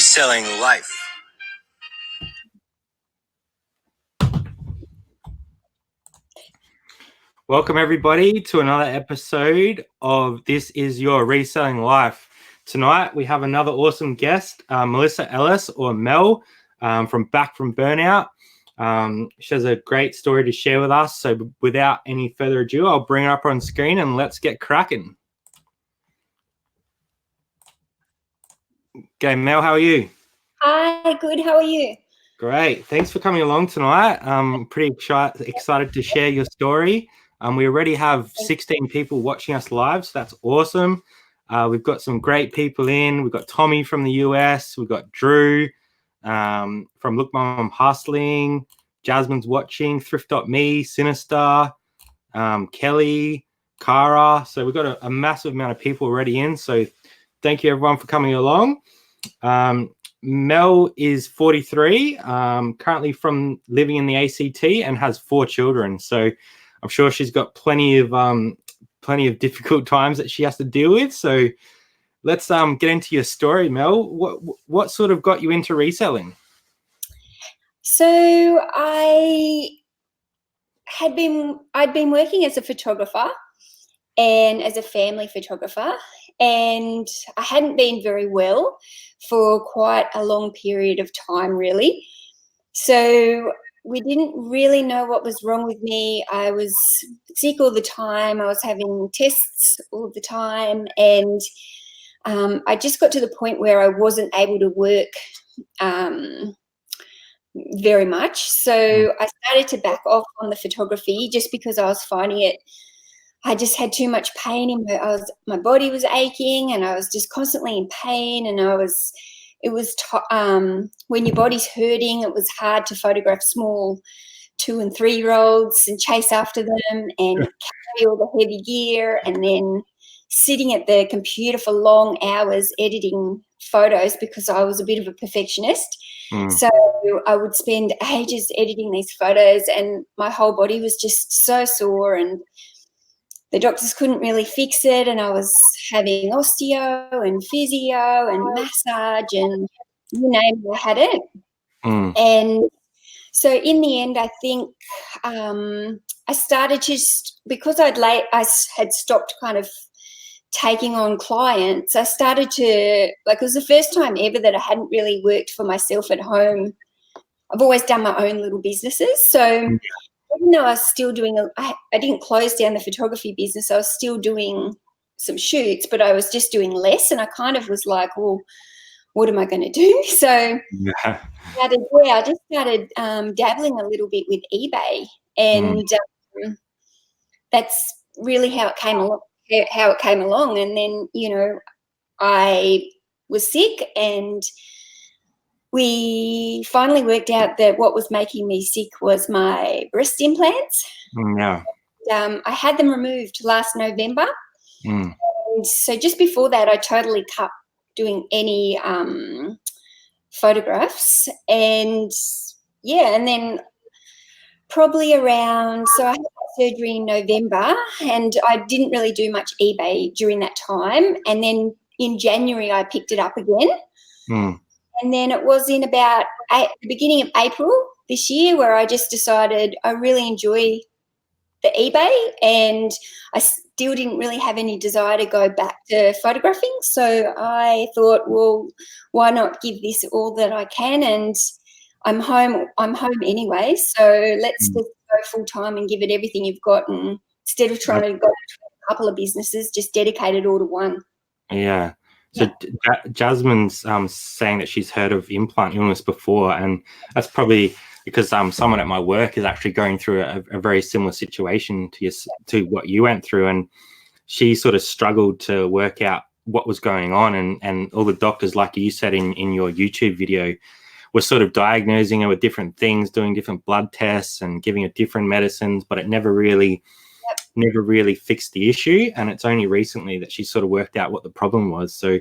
Reselling Life. Welcome everybody to another episode of This Is Your Reselling Life. Tonight we have another awesome guest, Melissa Ellis, or Mel, from Back from Burnout. She has a great story to share with us. So without any further ado, I'll bring her up on screen and let's get cracking. Okay, Mel, how are you? Hi, good. How are you? Great. Thanks for coming along tonight. I'm pretty excited to share your story. We already have 16 people watching us live, so that's awesome. We've got some great people in. We've got Tommy from the US. We've got Drew from Look Mom I'm Hustling. Jasmine's watching. Thrift.me, Sinister, Kelly, Cara. So we've got a massive amount of people already in. So thank you, everyone, for coming along. Mel is 43, currently living in the ACT and has 4 children. So I'm sure she's got plenty of difficult times that she has to deal with. So let's get into your story, Mel. What sort of got you into reselling? So I'd been working as a photographer and as a family photographer, and I hadn't been very well for quite a long period of time, really. So we didn't really know what was wrong with me. I was sick all the time. I was having tests all the time, and I just got to the point where I wasn't able to work very much. So I started to back off on the photography just because I was finding it. I just had too much pain in my body was aching, and I was just constantly in pain, and when your body's hurting, it was hard to photograph small 2- and 3-year-olds and chase after them and carry all the heavy gear, and then sitting at the computer for long hours editing photos because I was a bit of a perfectionist. So I would spend ages editing these photos, and my whole body was just so sore, and the doctors couldn't really fix it, and I was having osteo and physio and massage and you name it, I had it. And so in the end, I think I started to, because I had stopped kind of taking on clients, I started to, it was the first time ever that I hadn't really worked for myself at home. I've always done my own little businesses. So even though I was still doing, I didn't close down the photography business. I was still doing some shoots, but I was just doing less. And I kind of was like, well, what am I going to do? So I just started dabbling a little bit with eBay, and that's really how it came along. And then, I was sick, and we finally worked out that what was making me sick was my breast implants. I had them removed last November. And so just before that, I totally cut doing any photographs. And then probably around, so I had surgery in November, and I didn't really do much eBay during that time. And then in January, I picked it up again. And then it was in about the beginning of April this year where I just decided I really enjoy the eBay, and I still didn't really have any desire to go back to photographing. So I thought, well, why not give this all that I can? And I'm home anyway, so let's just go full time and give it everything you've got, and instead of trying to go to a couple of businesses, just dedicate it all to one. Yeah. So Jasmine's saying that she's heard of implant illness before, and that's probably because someone at my work is actually going through a very similar situation to what you went through, and she sort of struggled to work out what was going on, and all the doctors, like you said in your YouTube video, were sort of diagnosing her with different things, doing different blood tests and giving her different medicines, but it never really fixed the issue. And it's only recently that she sort of worked out what the problem was. So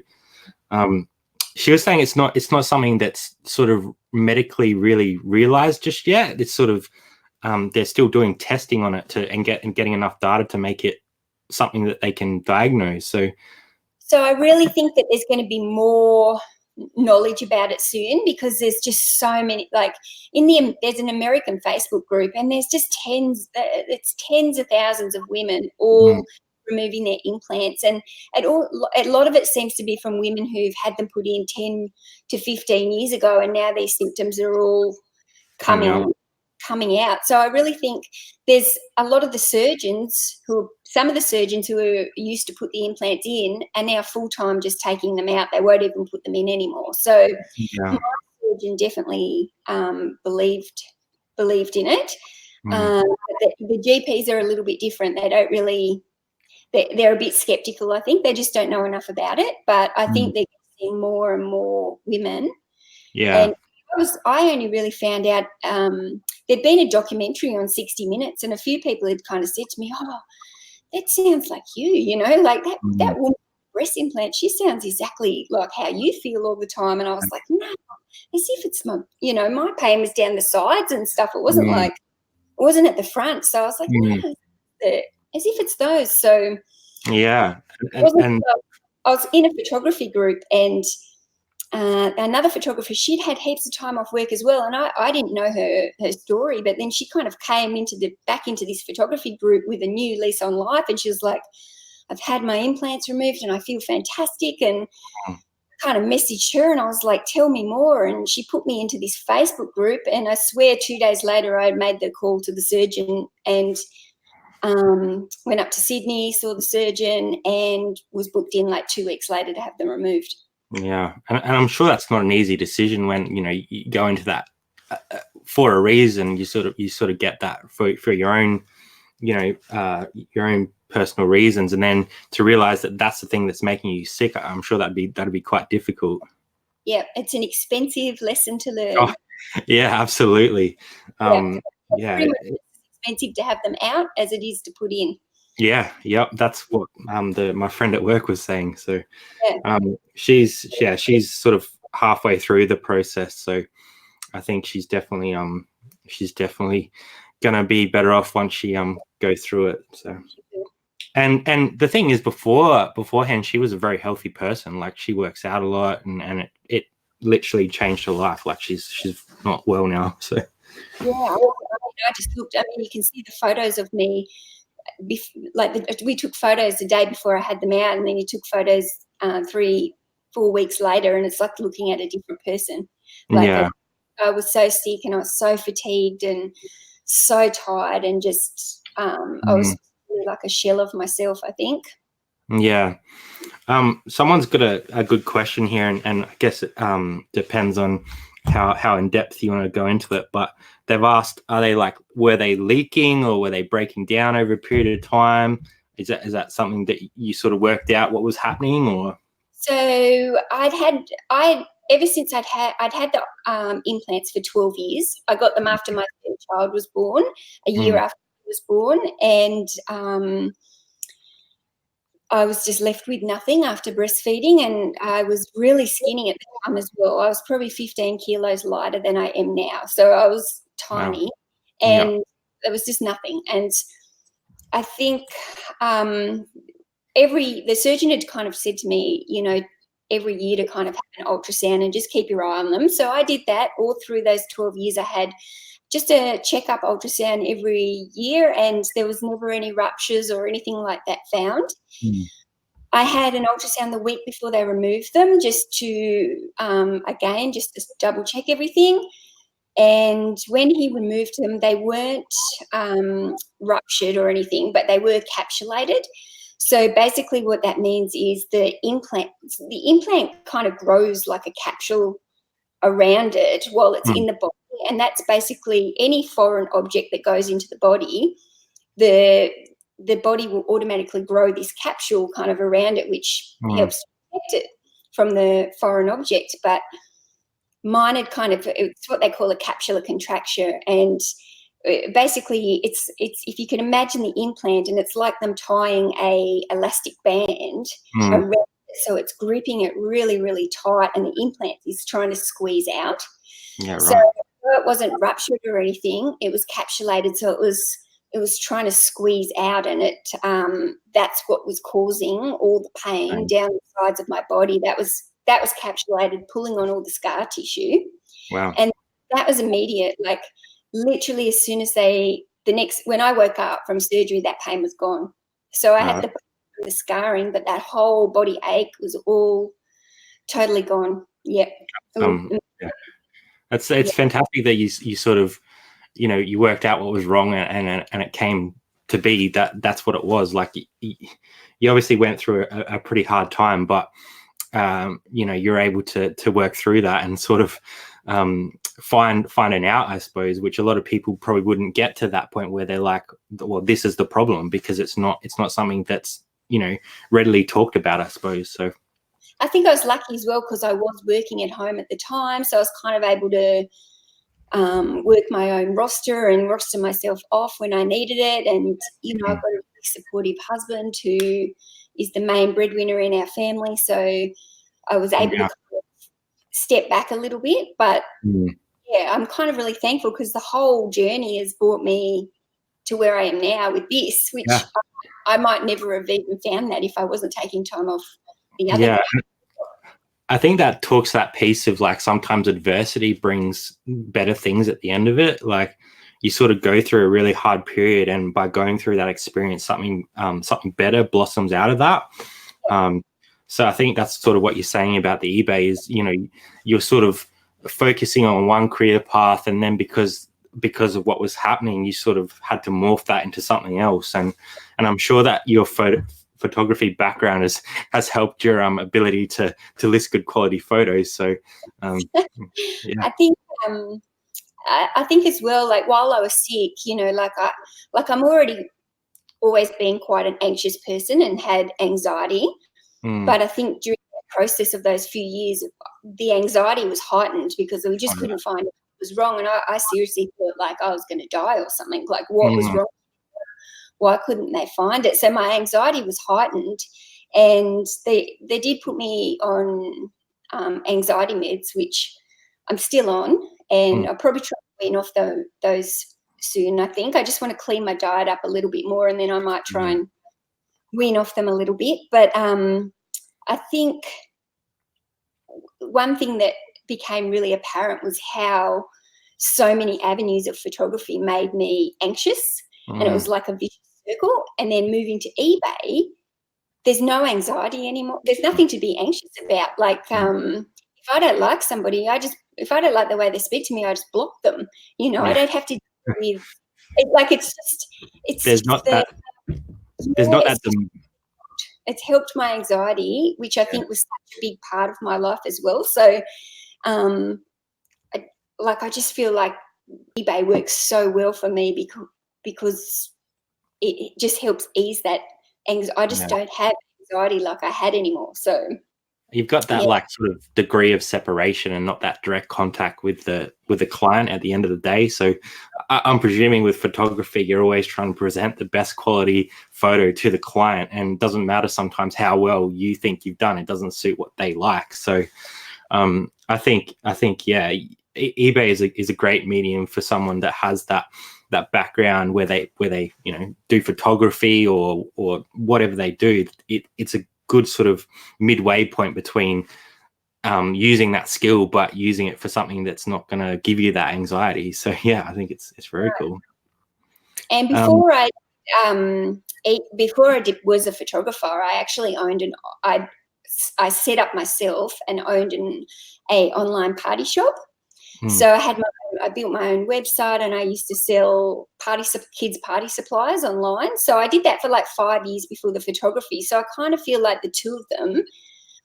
she was saying it's not something that's sort of medically really realized just yet. It's sort of they're still doing testing on it and getting enough data to make it something that they can diagnose. So I really think that there's going to be more knowledge about it soon, because there's just so many, like there's an American Facebook group, and there's just tens of thousands of women all removing their implants, and a lot of it seems to be from women who've had them put in 10 to 15 years ago, and now these symptoms are all coming out. So I really think there's a lot of the surgeons some of the surgeons who are used to put the implants in are now full-time just taking them out. They won't even put them in anymore. So my surgeon definitely believed in it. The GPs are a little bit different. They don't really, they're a bit skeptical, I think. They just don't know enough about it. But I think they're seeing more and more women. Yeah. And I only really found out there'd been a documentary on 60 Minutes, and a few people had kind of said to me, "Oh, that sounds like you, like that woman with breast implant, she sounds exactly like how you feel all the time." And I was like, no, as if it's my pain was down the sides and stuff. It wasn't like, it wasn't at the front. So I was like, no, as if it's those. So yeah. I was in a photography group, and another photographer, she'd had heaps of time off work as well, and I didn't know her story, but then she kind of came back into this photography group with a new lease on life, and she was like, "I've had my implants removed and I feel fantastic," and kind of messaged her, and I was like, "Tell me more," and she put me into this Facebook group, and I swear 2 days later I had made the call to the surgeon and went up to Sydney, saw the surgeon, and was booked in like 2 weeks later to have them removed. Yeah, and I'm sure that's not an easy decision when you go into that for a reason. You sort of get that for your own your own personal reasons, and then to realize that that's the thing that's making you sick. I'm sure that'd be quite difficult. Yeah, it's an expensive lesson to learn. Oh, yeah, absolutely. It's expensive to have them out as it is to put in. Yeah, yep. That's what my friend at work was saying. So she's sort of halfway through the process. So I think she's definitely gonna be better off once she goes through it. So and the thing is, beforehand she was a very healthy person. Like, she works out a lot, and it literally changed her life. Like, she's not well now. So yeah, I just looked. I mean, you can see the photos of me. We took photos the day before I had them out, and then you took photos 3-4 weeks later, and it's like looking at a different person. Like, I was so sick, and I was so fatigued and so tired, and just I was really like a shell of myself, I think. Yeah. Someone's got a good question here, and I guess it depends on how in depth you want to go into it, but they've asked, were they leaking or were they breaking down over a period of time? Is that something that you sort of worked out what was happening? Or so ever since I'd had the implants for 12 years. I got them after my third child was born, a year after he was born, and I was just left with nothing after breastfeeding, and I was really skinny at the time as well. I was probably 15 kilos lighter than I am now. So I was tiny, and there was just nothing. And I think the surgeon had kind of said to me, every year to kind of have an ultrasound and just keep your eye on them. So I did that all through those 12 years. I had just a checkup ultrasound every year, and there was never any ruptures or anything like that found. I had an ultrasound the week before they removed them, just to just to double check everything. And when he removed them, they weren't ruptured or anything, but they were capsulated. So basically what that means is the implant kind of grows like a capsule around it while it's in the body. And that's basically any foreign object that goes into the body, the body will automatically grow this capsule kind of around it, which helps protect it from the foreign object. But mine had it's what they call a capsular contracture. And basically it's if you can imagine the implant, and it's like them tying a elastic band around it, so it's gripping it really, really tight, and the implant is trying to squeeze out. So it wasn't ruptured or anything, it was capsulated, so it was trying to squeeze out, and that's what was causing all the pain down the sides of my body. That was that was capsulated, pulling on all the scar tissue. Wow. And that was immediate. Like literally as soon as when I woke up from surgery, that pain was gone. So I had the scarring, but that whole body ache was all totally gone. Yeah. Yeah. It's fantastic that you sort of, you worked out what was wrong and it came to be that's what it was. Like you obviously went through a pretty hard time, but you're able to work through that and sort of find an out, I suppose, which a lot of people probably wouldn't get to that point where they're like, well, this is the problem, because it's not something that's readily talked about, I suppose. So I think I was lucky as well because I was working at home at the time, so I was kind of able to work my own roster and roster myself off when I needed it. And I've got a really supportive husband who is the main breadwinner in our family, so I was able to kind of step back a little bit. But yeah, I'm kind of really thankful because the whole journey has brought me to where I am now with this, which I might never have even found that if I wasn't taking time off the other day. I think that talks that piece of like sometimes adversity brings better things at the end of it. Like you sort of go through a really hard period, and by going through that experience, something better blossoms out of that. So I think that's sort of what you're saying about the eBay is, you're sort of focusing on one career path, and then because of what was happening, you sort of had to morph that into something else. And I'm sure that your photography background has helped your ability to list good quality photos. So I think as well, like while I was sick, I'm always been quite an anxious person and had anxiety. But I think during the process of those few years, the anxiety was heightened because we just couldn't find what was wrong. And I seriously thought like I was going to die or something. Like what was wrong? Why couldn't they find it? So my anxiety was heightened, and they did put me on anxiety meds, which I'm still on, and I'll probably try to wean off those soon. I think I just want to clean my diet up a little bit more, and then I might try and wean off them a little bit. But I think one thing that became really apparent was how so many avenues of photography made me anxious, and it was like a vicious circle. And then moving to eBay, there's no anxiety anymore. There's nothing to be anxious about. Like if I don't like somebody, if I don't like the way they speak to me, I just block them. I don't have to deal with it. Like it's helped my anxiety, which I think was such a big part of my life as well. So I just feel like eBay works so well for me because it just helps ease that anxiety. I just don't have anxiety like I had anymore. So you've got that like sort of degree of separation and not that direct contact with the client at the end of the day. So I'm presuming with photography, you're always trying to present the best quality photo to the client, and it doesn't matter sometimes how well you think you've done. It doesn't suit what they like. So I think eBay is a great medium for someone that has that background where they do photography or whatever they do. It's a good sort of midway point between using that skill but using it for something that's not going to give you that anxiety. So I think it's very cool. And before was a photographer, I actually owned I set up myself and owned an online party shop. So I built my own website, and I used to sell kids party supplies online. So I did that for like 5 years before the photography. So I kind of feel like the two of them,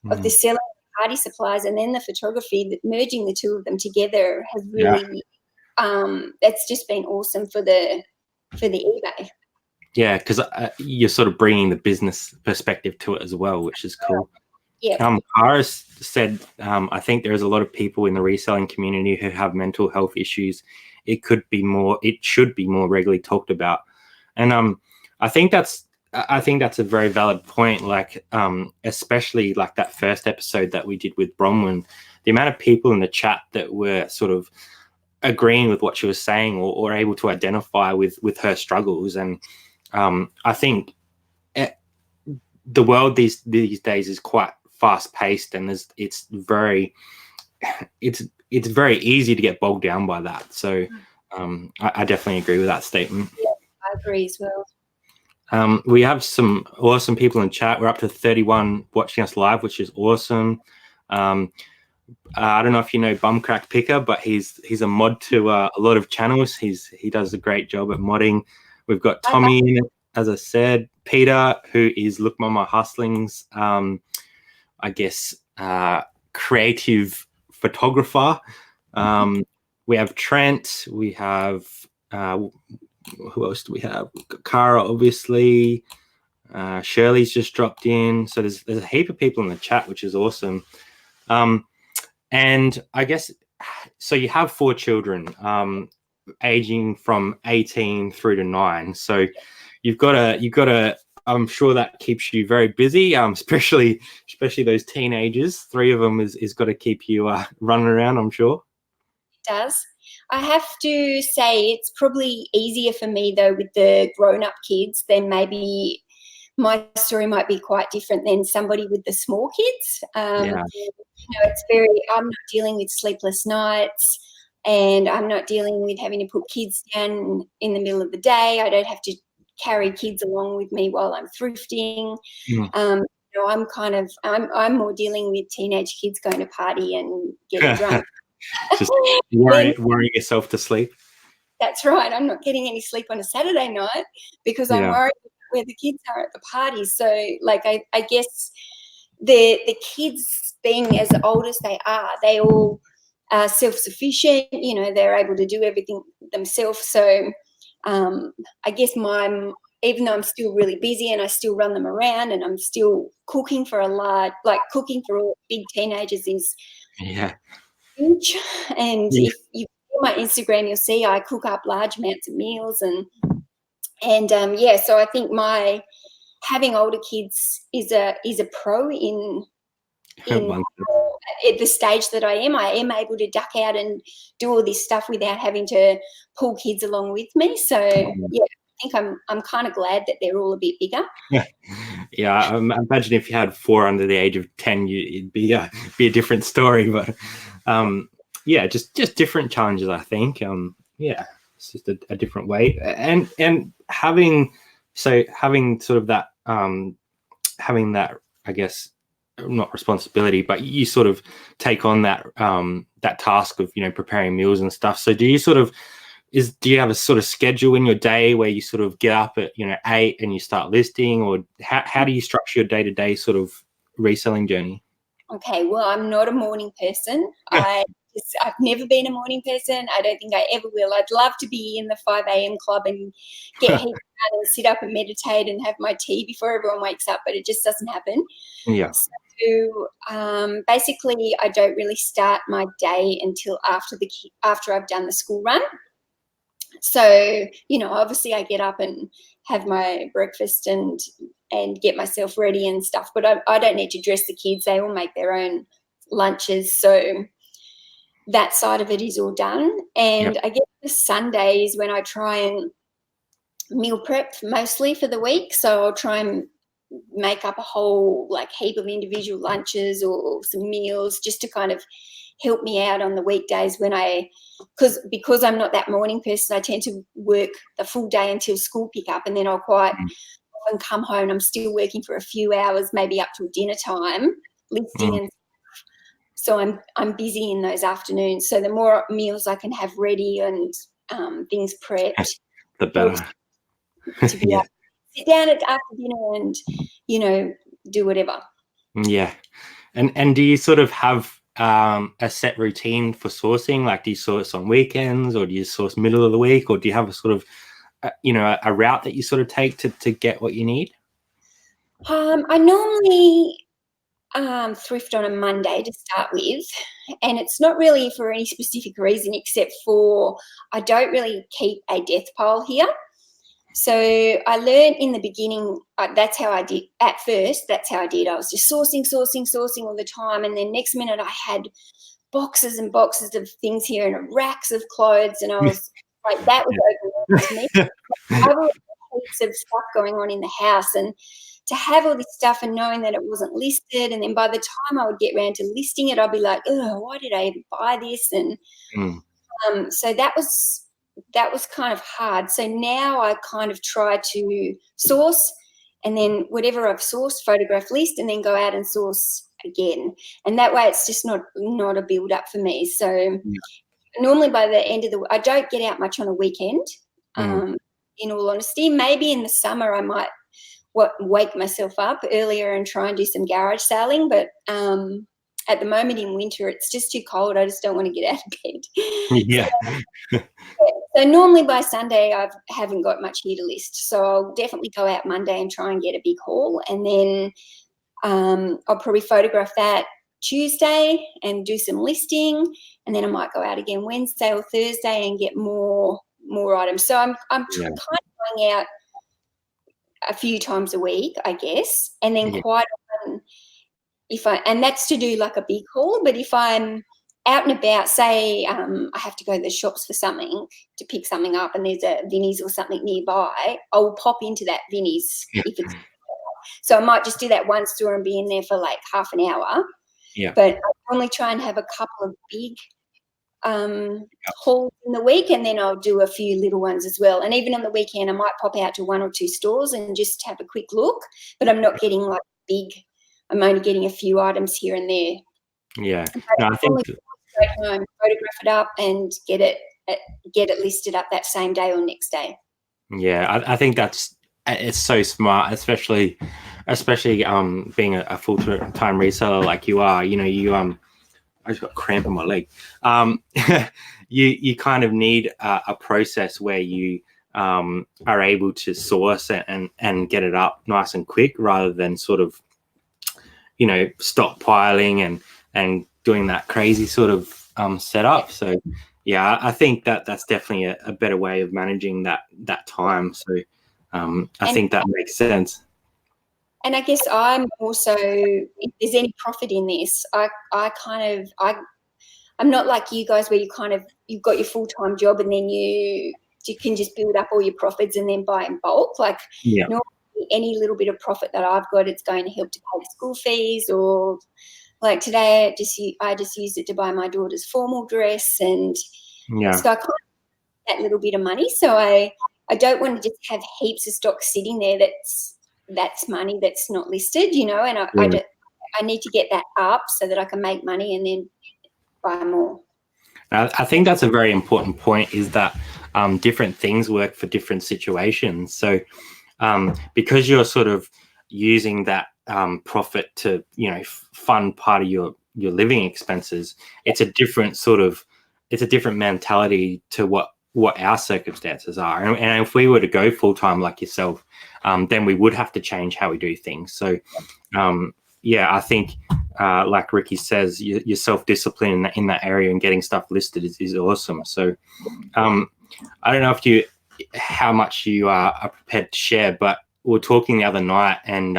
of the selling party supplies and then the photography, merging the two of them together has really that's just been awesome for the eBay. Yeah, because you're sort of bringing the business perspective to it as well, which is cool. Yeah. Iris said, I think there's a lot of people in the reselling community who have mental health issues. It should be more regularly talked about. And I think that's a very valid point. Like, especially like that first episode that we did with Bronwyn, the amount of people in the chat that were sort of agreeing with what she was saying or able to identify with her struggles. And I think the world these days is quite fast paced, and it's very easy to get bogged down by that. So I definitely agree with that statement. Yeah, I agree as well. We have some awesome people in chat. We're up to 31 watching us live, which is awesome. I don't know if you know Bumcrack Picker, but he's a mod to a lot of channels. He does a great job at modding. We've got Tommy in it, as I said, Peter, who is Look Mama Hustling's, I guess, creative photographer. We have Trent. We have who else do we have? Cara, obviously. Shirley's just dropped in. So there's a heap of people in the chat, which is awesome. And I guess, so you have 4 children, aging from 18 through to 9. So you've got to, I'm sure that keeps you very busy, especially those teenagers. 3 of them is got to keep you running around, I'm sure. It does. I have to say it's probably easier for me, though, with the grown-up kids than maybe my story might be quite different than somebody with the small kids. It's I'm not dealing with sleepless nights, and I'm not dealing with having to put kids down in the middle of the day. I don't have to carry kids along with me while I'm thrifting. I'm more dealing with teenage kids going to party and getting drunk. Just worrying yourself to sleep. That's right. I'm not getting any sleep on a Saturday night because I'm worried where the kids are at the party. So, I guess the kids, being as old as they all are self-sufficient. They're able to do everything themselves. So, I guess even though I'm still really busy and I still run them around and I'm still cooking for cooking for all big teenagers is huge. And if you see my Instagram, you'll see I cook up large amounts of meals and so I think having older kids is a pro in at the stage that I am able to duck out and do all this stuff without having to pull kids along with me. So I think I'm kind of glad that they're all a bit bigger. I imagine if you had 4 under the age of 10, it'd be a different story. But just different challenges, I think. It's just a different way, and having sort of that having that, I guess, not responsibility, but you sort of take on that task of preparing meals and stuff. So do you have a sort of schedule in your day where you sort of get up at 8 and you start listing, or how do you structure your day-to-day sort of reselling journey? Okay, well, I'm not a morning person. I've never been a morning person. I don't think I ever will. I'd love to be in the 5 a.m. club and get heaps done and sit up and meditate and have my tea before everyone wakes up, but it just doesn't happen. Yeah. So basically, I don't really start my day until after I've done the school run. So, obviously I get up and have my breakfast and get myself ready and stuff, but I don't need to dress the kids. They all make their own lunches. So that side of it is all done. And I guess the Sundays when I try and meal prep mostly for the week. So I'll try and make up a whole heap of individual lunches or some meals just to kind of help me out on the weekdays because I'm not that morning person. I tend to work the full day until school pick up, and then I'll quite often come home and I'm still working for a few hours, maybe up till dinner time, listing and stuff. So I'm busy in those afternoons. So the more meals I can have ready and things prepped, the better. To be able to sit down after dinner and do whatever. Yeah. And do you sort of have a set routine for sourcing? Like, do you source on weekends, or do you source middle of the week, or do you have a sort of a route that you sort of take to get what you need? I normally thrift on a Monday to start with, and it's not really for any specific reason except for I don't really keep a death pile here. So I learned in the beginning, that's how I did at first. That's how I did. I was just sourcing all the time. And then next minute I had boxes and boxes of things here and racks of clothes. And I was that was overwhelming to me. I have heaps of stuff going on in the house. And to have all this stuff and knowing that it wasn't listed, and then by the time I would get around to listing it, I'd be like, oh, why did I even buy this? And so that was kind of hard. So now I kind of try to source, and then whatever I've sourced, photograph, list, and then go out and source again. And that way it's just not a build up for me. So normally by the end of I don't get out much on a weekend. In all honesty, maybe in the summer I might wake myself up earlier and try and do some garage selling, but at the moment in winter it's just too cold. I just don't want to get out of bed. So normally by Sunday I haven't got much here to list, so I'll definitely go out Monday and try and get a big haul, and then I'll probably photograph that Tuesday and do some listing, and then I might go out again Wednesday or Thursday and get more items. So I'm kind of going out a few times a week, I guess, and then quite often and that's to do like a big haul. But if I'm out and about, say I have to go to the shops for something, to pick something up, and there's a Vinnie's or something nearby, I'll pop into that Vinnie's if it's so I might just do that one store and be in there for like half an hour. But I only try and have a couple of big hauls in the week, and then I'll do a few little ones as well. And even on the weekend I might pop out to one or two stores and just have a quick look, but I'm not getting like big. I'm only getting a few items here and there. No, I think straight home, photograph it up and get it listed up that same day or next day. I think it's so smart, especially being a full-time reseller like you are. I just got a cramp in my leg. You kind of need a process where you are able to source and get it up nice and quick, rather than sort of stockpiling and doing that crazy sort of setup. So I think that's definitely a better way of managing that time. So I think that makes sense. And I guess I'm also, if there's any profit in this, I'm not like you guys where you've got your full-time job and then you can just build up all your profits and then buy in bulk. Like normally any little bit of profit that I've got, it's going to help to pay the school fees, or like today I just used it to buy my daughter's formal dress, and so I kind of that little bit of money. So I don't want to just have heaps of stock sitting there that's money that's not listed, and I need to get that up so that I can make money and then buy more. I think that's a very important point, is that different things work for different situations. So because you're sort of using that profit to fund part of your living expenses, it's a different mentality to what our circumstances are. And if we were to go full-time like yourself, then we would have to change how we do things. So I think like Ricky says, your self-discipline in that area and getting stuff listed is awesome. So I don't know how much you are prepared to share, but we were talking the other night, and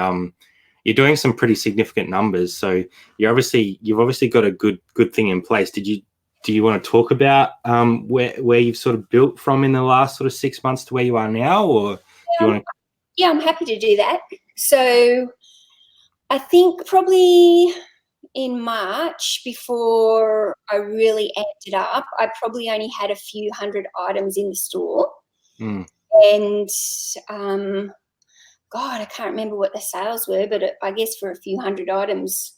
you're doing some pretty significant numbers. So you've obviously got a good thing in place. Do you want to talk about where you've sort of built from in the last sort of 6 months to where you are now, or do you want to? Yeah, I'm happy to do that. So I think probably in March, before I really amped it up, I probably only had a few hundred items in the store. And God, I can't remember what the sales were, but I guess for a few hundred items,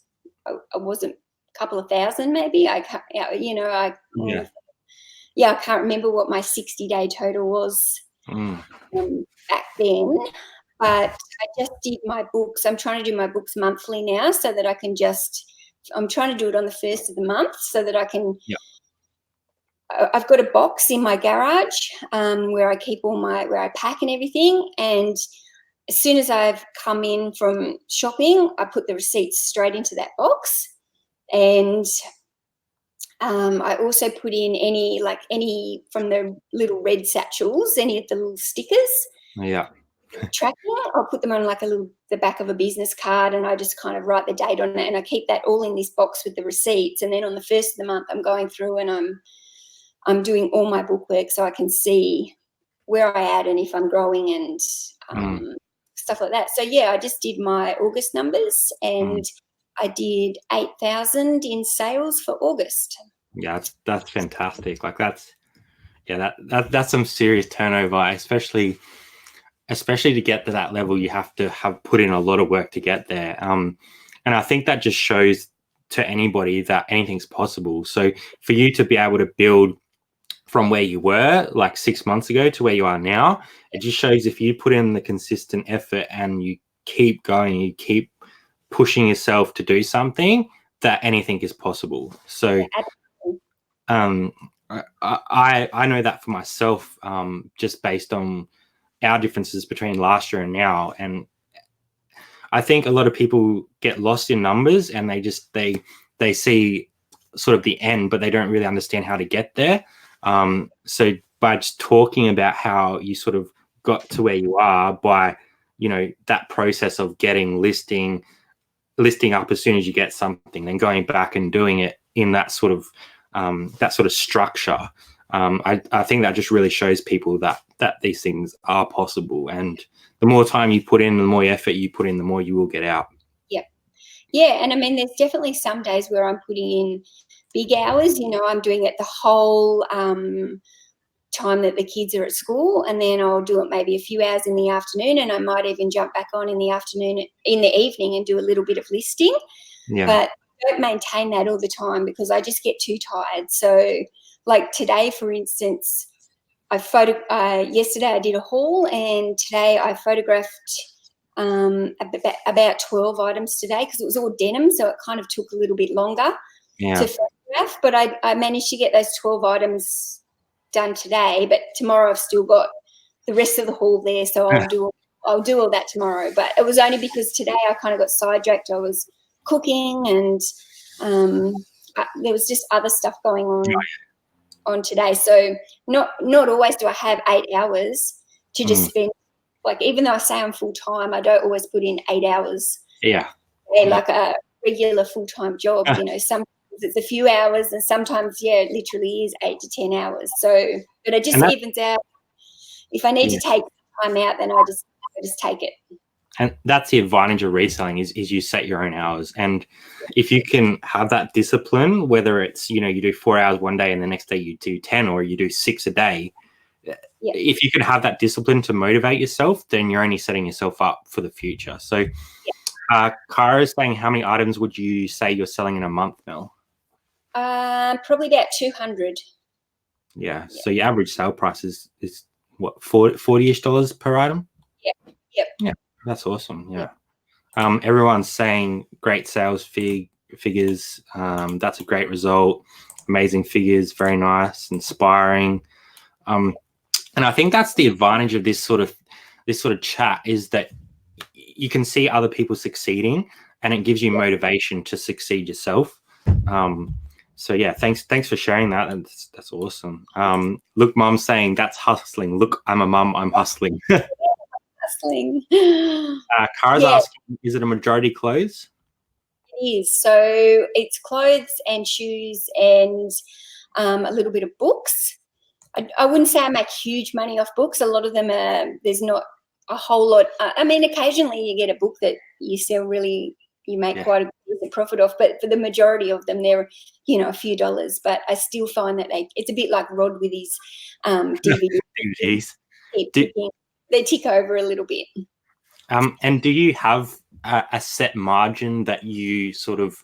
I wasn't a couple of thousand maybe. I can't remember what my 60-day total was back then. But I just did my books. I'm trying to do my books monthly now, so that I can I'm trying to do it on the first of the month, so that I can. I've got a box in my garage where I keep where I pack and everything. And as soon as I've come in from shopping, I put the receipts straight into that box. And I also put in any from the little red satchels, any of the little stickers. Tracking it, I'll put them on like the back of a business card, and I just kind of write the date on it, and I keep that all in this box with the receipts. And then on the first of the month, I'm going through and I'm doing all my bookwork, so I can see where I at and if I'm growing and stuff like that. So, yeah, I just did my August numbers and I did 8,000 in sales for August. Yeah, that's fantastic. Like that's some serious turnover, especially to get to that level. You have to have put in a lot of work to get there. And I think that just shows to anybody that anything's possible. So for you to be able to build from where you were like 6 months ago to where you are now, it just shows if you put in the consistent effort and you keep going, you keep pushing yourself to do something, that anything is possible. So I know that for myself, just based on our differences between last year and now. And I think a lot of people get lost in numbers and they see sort of the end, but they don't really understand how to get there. So by just talking about how you sort of got to where you are by, that process of getting listing up as soon as you get something, then going back and doing it in that sort of structure. I think that just really shows people that these things are possible, and the more time you put in, the more effort you put in, the more you will get out. Yeah, and I mean, there's definitely some days where I'm putting in big hours. I'm doing it the whole time that the kids are at school, and then I'll do it maybe a few hours in the afternoon, and I might even jump back on in the evening and do a little bit of listing. Yeah. But I don't maintain that all the time because I just get too tired. So like today, for instance, yesterday I did a haul, and today I photographed about 12 items today because it was all denim, so it kind of took a little bit longer to photograph. But I managed to get those 12 items done today. But tomorrow I've still got the rest of the haul there, so I'll do all that tomorrow. But it was only because today I kind of got sidetracked. I was cooking, and there was just other stuff going on today. So not always do I have 8 hours to just spend. Like, even though I say I'm full-time, I don't always put in 8 hours. Yeah. Like a regular full-time job, sometimes it's a few hours and sometimes, it literally is 8 to 10 hours. So, but it just evens out. If I need to take time out, then I just take it. And that's the advantage of reselling is you set your own hours. And if you can have that discipline, whether it's, you do 4 hours one day and the next day you do 10 or you do 6 a day, if you can have that discipline to motivate yourself, then you're only setting yourself up for the future. So Cara is saying, how many items would you say you're selling in a month, Mel? Probably about 200. Yeah. So your average sale price is what, $40-ish per item? Yeah. That's awesome. Yeah. Everyone's saying great sales figures. That's a great result. Amazing figures. Very nice. Inspiring. And I think that's the advantage of this sort of chat, is that you can see other people succeeding and it gives you motivation to succeed yourself. So yeah, thanks for sharing that. That's awesome. Look, Mom's saying that's hustling. Look, I'm a mum, I'm hustling. Hustling. Cara's asking, is it a majority clothes? It is. So it's clothes and shoes and a little bit of books. I wouldn't say I make huge money off books. A lot of them there's not a whole lot. I mean, occasionally you get a book that you sell you make quite a decent profit off, but for the majority of them, they're, a few dollars. But I still find that it's a bit like Rod with his DVDs. They tick over a little bit. And do you have a set margin that you sort of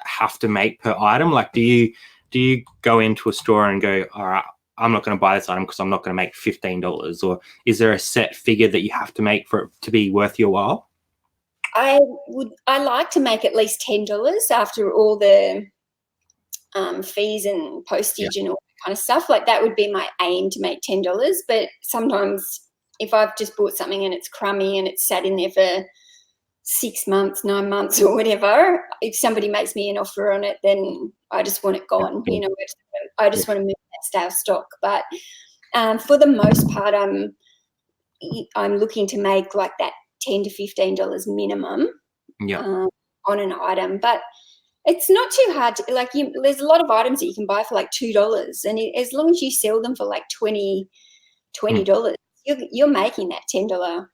have to make per item? Like, do you go into a store and go, all right, I'm not going to buy this item because I'm not going to make $15, or is there a set figure that you have to make for it to be worth your while? I like to make at least $10 after all the fees and postage and all that kind of stuff. Like, that would be my aim, to make $10. But sometimes if I've just bought something and it's crummy and it's sat in there for 6 months, 9 months or whatever, if somebody makes me an offer on it, then I just want it gone. I just want to move that stale stock. But for the most part, I'm looking to make like that $10 to $15 minimum on an item. But it's not too hard to, there's a lot of items that you can buy for like $2, and as long as you sell them for like $20, you're making that $10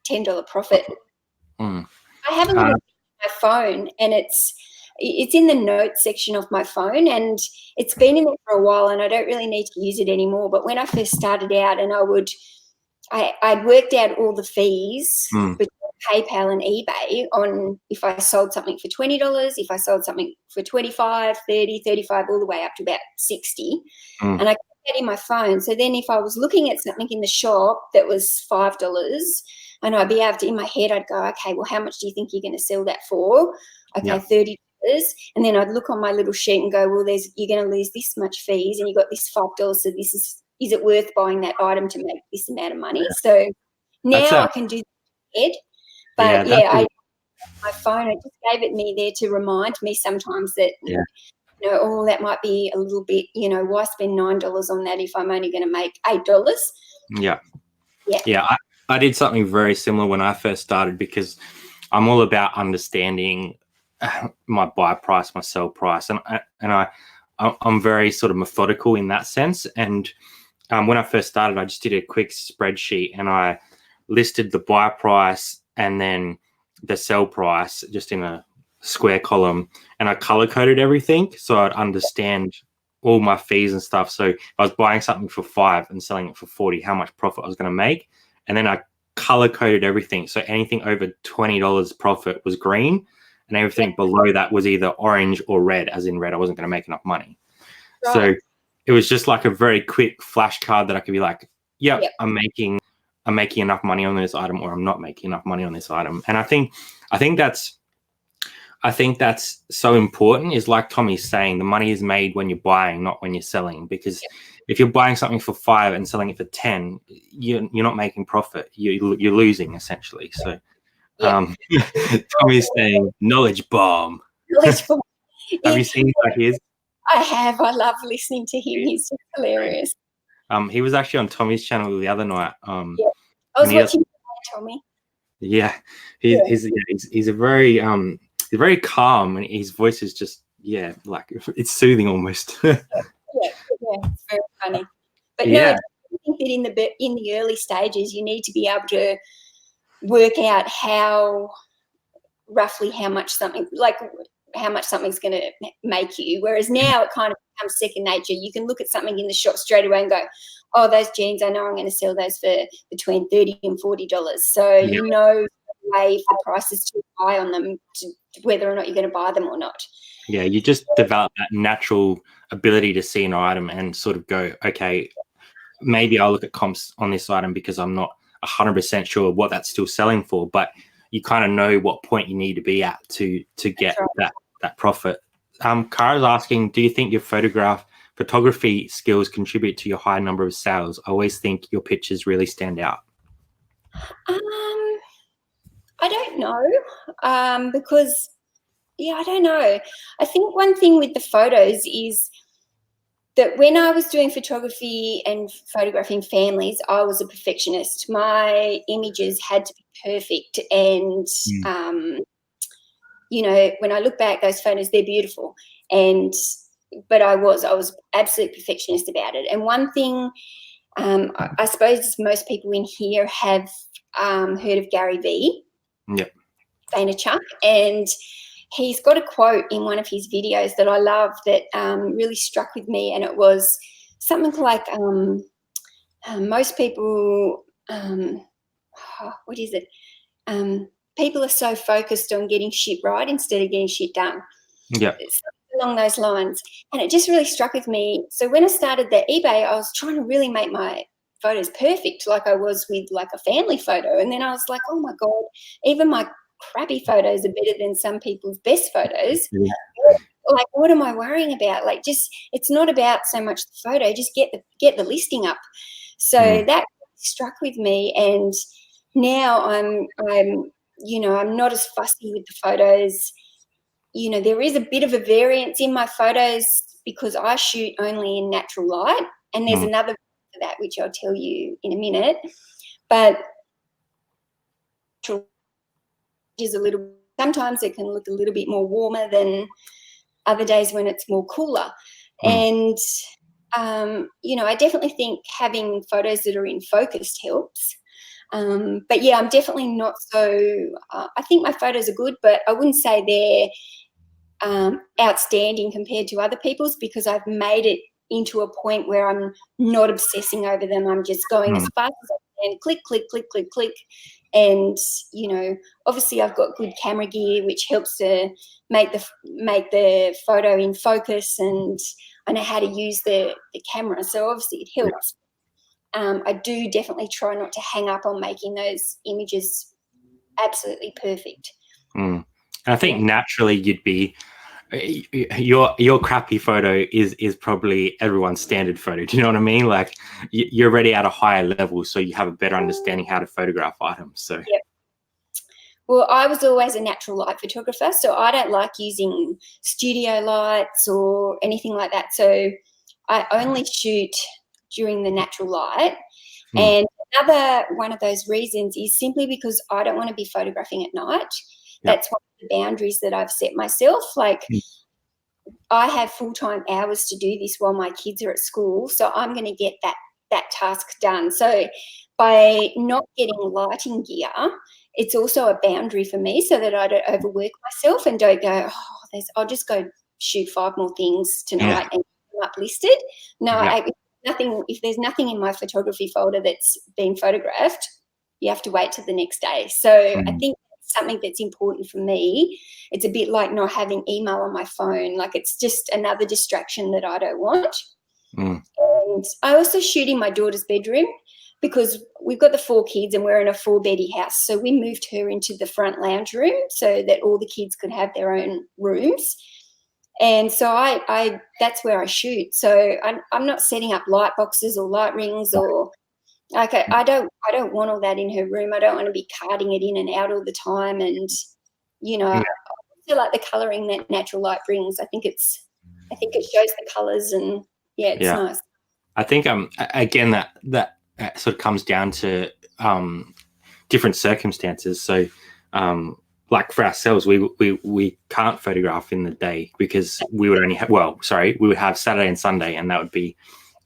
$10 profit. Mm. I have a little on my phone, and it's in the notes section of my phone, and it's been in there for a while, and I don't really need to use it anymore. But when I first started out, and I'd worked out all the fees between PayPal and eBay on if I sold something for $20, if I sold something for $25, $30, $35, all the way up to about $60. And I kept that in my phone. So then if I was looking at something in the shop that was $5, and I'd be able to, in my head, I'd go, okay, well, how much do you think you're going to sell that for? Okay, $30. And then I'd look on my little sheet and go, well, you're going to lose this much fees, and you got this $5. So is it worth buying that item to make this amount of money? So now I can do that. But my phone, I just gave it me there to remind me sometimes that, that might be a little bit, why spend $9 on that if I'm only going to make $8? Yeah. I did something very similar when I first started, because I'm all about understanding my buy price, my sell price, and I'm very sort of methodical in that sense. And when I first started, I just did a quick spreadsheet, and I listed the buy price and then the sell price just in a square column, and I color coded everything so I'd understand all my fees and stuff. So if I was buying something for $5 and selling it for $40, how much profit I was going to make. And then I color coded everything, so anything over $20 profit was green, and everything below that was either orange or red, as in red I wasn't going to make enough money. So it was just like a very quick flashcard that I could be like, I'm making enough money on this item, or I'm not making enough money on this item. And I think that's so important, is like Tommy's saying, the money is made when you're buying, not when you're selling. Because if you're buying something for $5 and selling it for $10, you're not making profit. You're losing, essentially. So Tommy's saying knowledge bomb. Knowledge bomb. Have you seen his? I have. I love listening to him. He's just hilarious. He was actually on Tommy's channel the other night. I was watching Tommy. Yeah, he's a very he's very calm, and his voice is just like it's soothing almost. It's very funny. But no, I think that in the early stages, you need to be able to work out roughly how much something's going to make you. Whereas now it kind of becomes second nature. You can look at something in the shop straight away and go, oh, those jeans, I know I'm going to sell those for between $30 and $40. So you know if the price is too high on them, whether or not you're going to buy them or not. Yeah, you just develop that natural ability to see an item and sort of go, okay, maybe I'll look at comps on this item because I'm not 100% sure what that's still selling for, but you kind of know what point you need to be at to get that profit. Kara's asking, do you think your photography skills contribute to your high number of sales? I always think your pictures really stand out. I don't know, because I don't know. I think one thing with the photos is that when I was doing photography and photographing families, I was a perfectionist. My images had to be perfect, and when I look back, those photos, they're beautiful. But I was absolute perfectionist about it. And one thing, I suppose most people in here have heard of Gary Vee. Yep. Vaynerchuk, and he's got a quote in one of his videos that I love that really struck with me, and it was something like most people, what is it? People are so focused on getting shit right instead of getting shit done. Yeah. Along those lines. And it just really struck with me. So when I started the eBay, I was trying to really make my photos perfect, like I was with like a family photo. And then I was like, oh my God, even my crappy photos are better than some people's best photos. Yeah. Like, what am I worrying about? Like, just, it's not about so much the photo, just get the listing up. So that struck with me. And now I'm not as fussy with the photos. There is a bit of a variance in my photos because I shoot only in natural light, and there's another for that which I'll tell you in a minute. But sometimes it can look a little bit more warmer than other days when it's more cooler. And I definitely think having photos that are in focus helps. But yeah, I'm definitely not so, I think my photos are good, but I wouldn't say they're outstanding compared to other people's, because I've made it into a point where I'm not obsessing over them. I'm just going as fast as I can, click, click, click, click, click. And, you know, obviously I've got good camera gear, which helps to make the photo in focus, and I know how to use the camera. So obviously it helps. I do definitely try not to hang up on making those images absolutely perfect. I think naturally you'd be, your crappy photo is probably everyone's standard photo. Do you know what I mean? Like you're already at a higher level, so you have a better understanding how to photograph items. So Well, I was always a natural light photographer, so I don't like using studio lights or anything like that. So I only shoot during the natural light. And another one of those reasons is simply because I don't want to be photographing at night. That's one of the boundaries that I've set myself. Like I have full-time hours to do this while my kids are at school, so I'm going to get that task done. So by not getting lighting gear, it's also a boundary for me, so that I don't overwork myself and don't go, I'll just go shoot 5 more things tonight and I'm up listed. No, if there's nothing in my photography folder that's been photographed, you have to wait till the next day. So I think that's something that's important for me. It's a bit like not having email on my phone. Like it's just another distraction that I don't want. And I also shoot in my daughter's bedroom, because we've got the 4 kids and we're in a 4-beddy house. So we moved her into the front lounge room so that all the kids could have their own rooms. And so I that's where I shoot. So I'm not setting up light boxes or light rings, or like I don't want all that in her room. I don't want to be carting it in and out all the time. And you know, I feel like the colouring that natural light brings. I think it shows the colours, and it's nice. I think again that sort of comes down to different circumstances. So like for ourselves, we can't photograph in the day because we would only we would have Saturday and Sunday, and that would be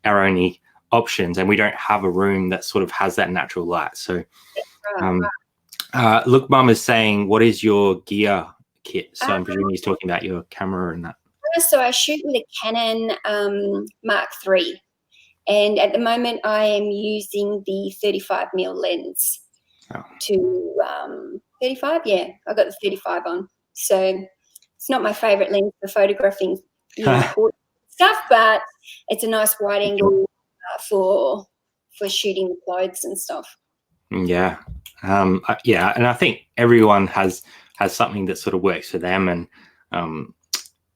our only options, and we don't have a room that sort of has that natural light. So look, Mum is saying, what is your gear kit? So I'm presuming he's talking about your camera and that. So I shoot with a Canon Mark III, and at the moment I am using the 35mm lens to 35. I got the 35 on. So it's not my favourite lens for photographing stuff, but it's a nice wide angle for shooting clothes and stuff. And I think everyone has something that sort of works for them, and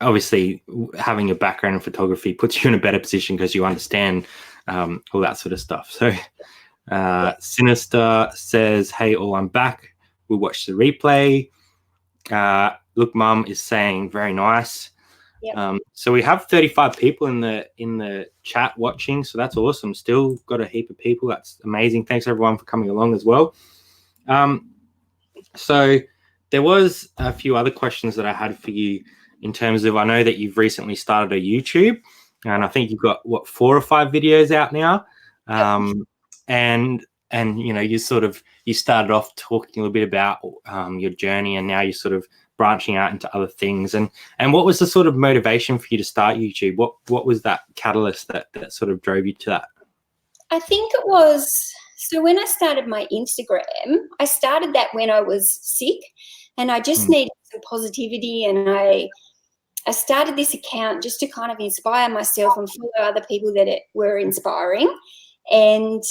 obviously having a background in photography puts you in a better position because you understand all that sort of stuff. So Sinister says, hey all, I'm back, we'll watch the replay. Look, Mum is saying very nice. So we have 35 people in the chat watching, so that's awesome. Still got a heap of people. That's amazing. Thanks everyone for coming along as well. So there was a few other questions that I had for you in terms of, I know that you've recently started a YouTube, and I think you've got 4 or 5 videos out now. And you know, you started off talking a little bit about your journey, and now you're sort of branching out into other things. And what was the sort of motivation for you to start YouTube? What was that catalyst that sort of drove you to that? I think it was, so when I started my Instagram, I started that when I was sick, and I just needed some positivity, and I started this account just to kind of inspire myself and follow other people that were inspiring. And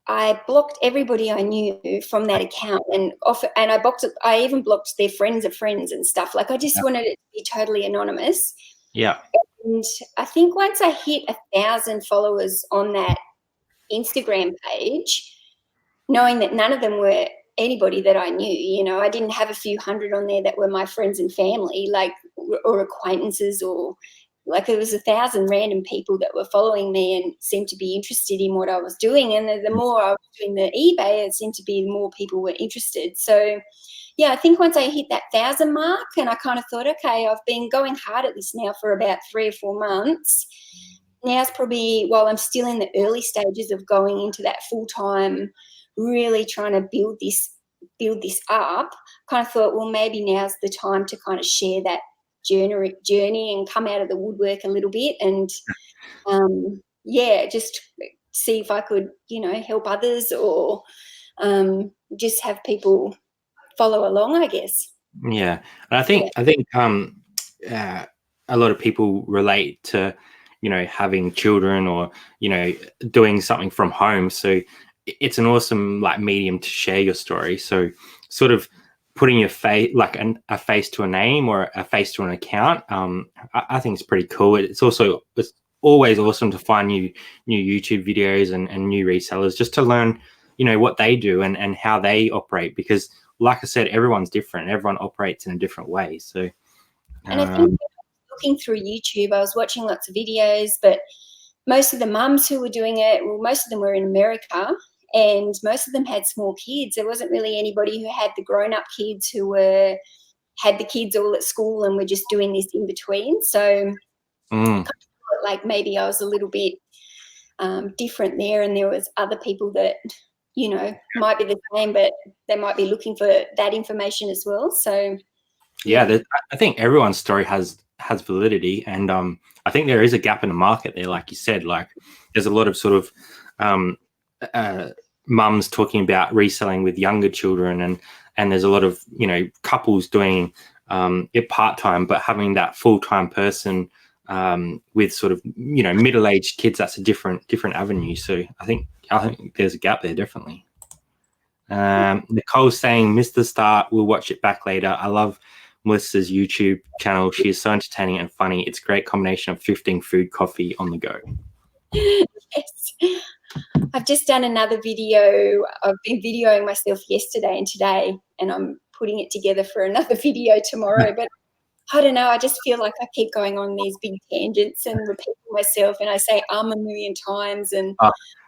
I blocked everybody I knew from that account, and I even blocked their friends of friends and stuff. Like I just wanted it to be totally anonymous. And I think once I hit 1,000 followers on that Instagram page, knowing that none of them were anybody that I knew, you know, I didn't have a few hundred on there that were my friends and family, like, or acquaintances, or like it was 1,000 random people that were following me and seemed to be interested in what I was doing. And the more I was doing the eBay, it seemed to be the more people were interested. So I think once I hit that 1,000 mark, and I kind of thought, okay, I've been going hard at this now for about 3 or 4 months. Now's probably, while I'm still in the early stages of going into that full-time really trying to build this up, kind of thought, well, maybe now's the time to kind of share that journey and come out of the woodwork a little bit, and just see if I could, help others, or just have people follow along, I guess. Yeah, and I think a lot of people relate to, having children, or doing something from home. So it's an awesome medium to share your story. So sort of putting your face, a face to a name or a face to an account, I think it's pretty cool. It's always awesome to find new YouTube videos and new resellers, just to learn what they do and how they operate, because like I said, everyone's different. Everyone operates in a different way. So, and I think looking through YouTube, I was watching lots of videos, but most of the mums who were doing it, well, most of them were in America, and most of them had small kids. There wasn't really anybody who had the grown-up kids who had the kids all at school and were just doing this in between. So I kind of felt like maybe I was a little bit different there, and there was other people that might be the same, but they might be looking for that information as well. So I think everyone's story has validity, and I think there is a gap in the market there, like you said. Like, there's a lot of sort of mums talking about reselling with younger children, and there's a lot of couples doing it part-time, but having that full-time person with sort of middle-aged kids, that's a different avenue. So I think there's a gap there, definitely. Nicole's saying, missed the start, we'll watch it back later. I love Melissa's YouTube channel. She is so entertaining and funny. It's a great combination of thrifting, food, coffee on the go. Yes. I've just done another video. I've been videoing myself yesterday and today, and I'm putting it together for another video tomorrow. But I don't know, I just feel like I keep going on these big tangents and repeating myself, and I say a million times, and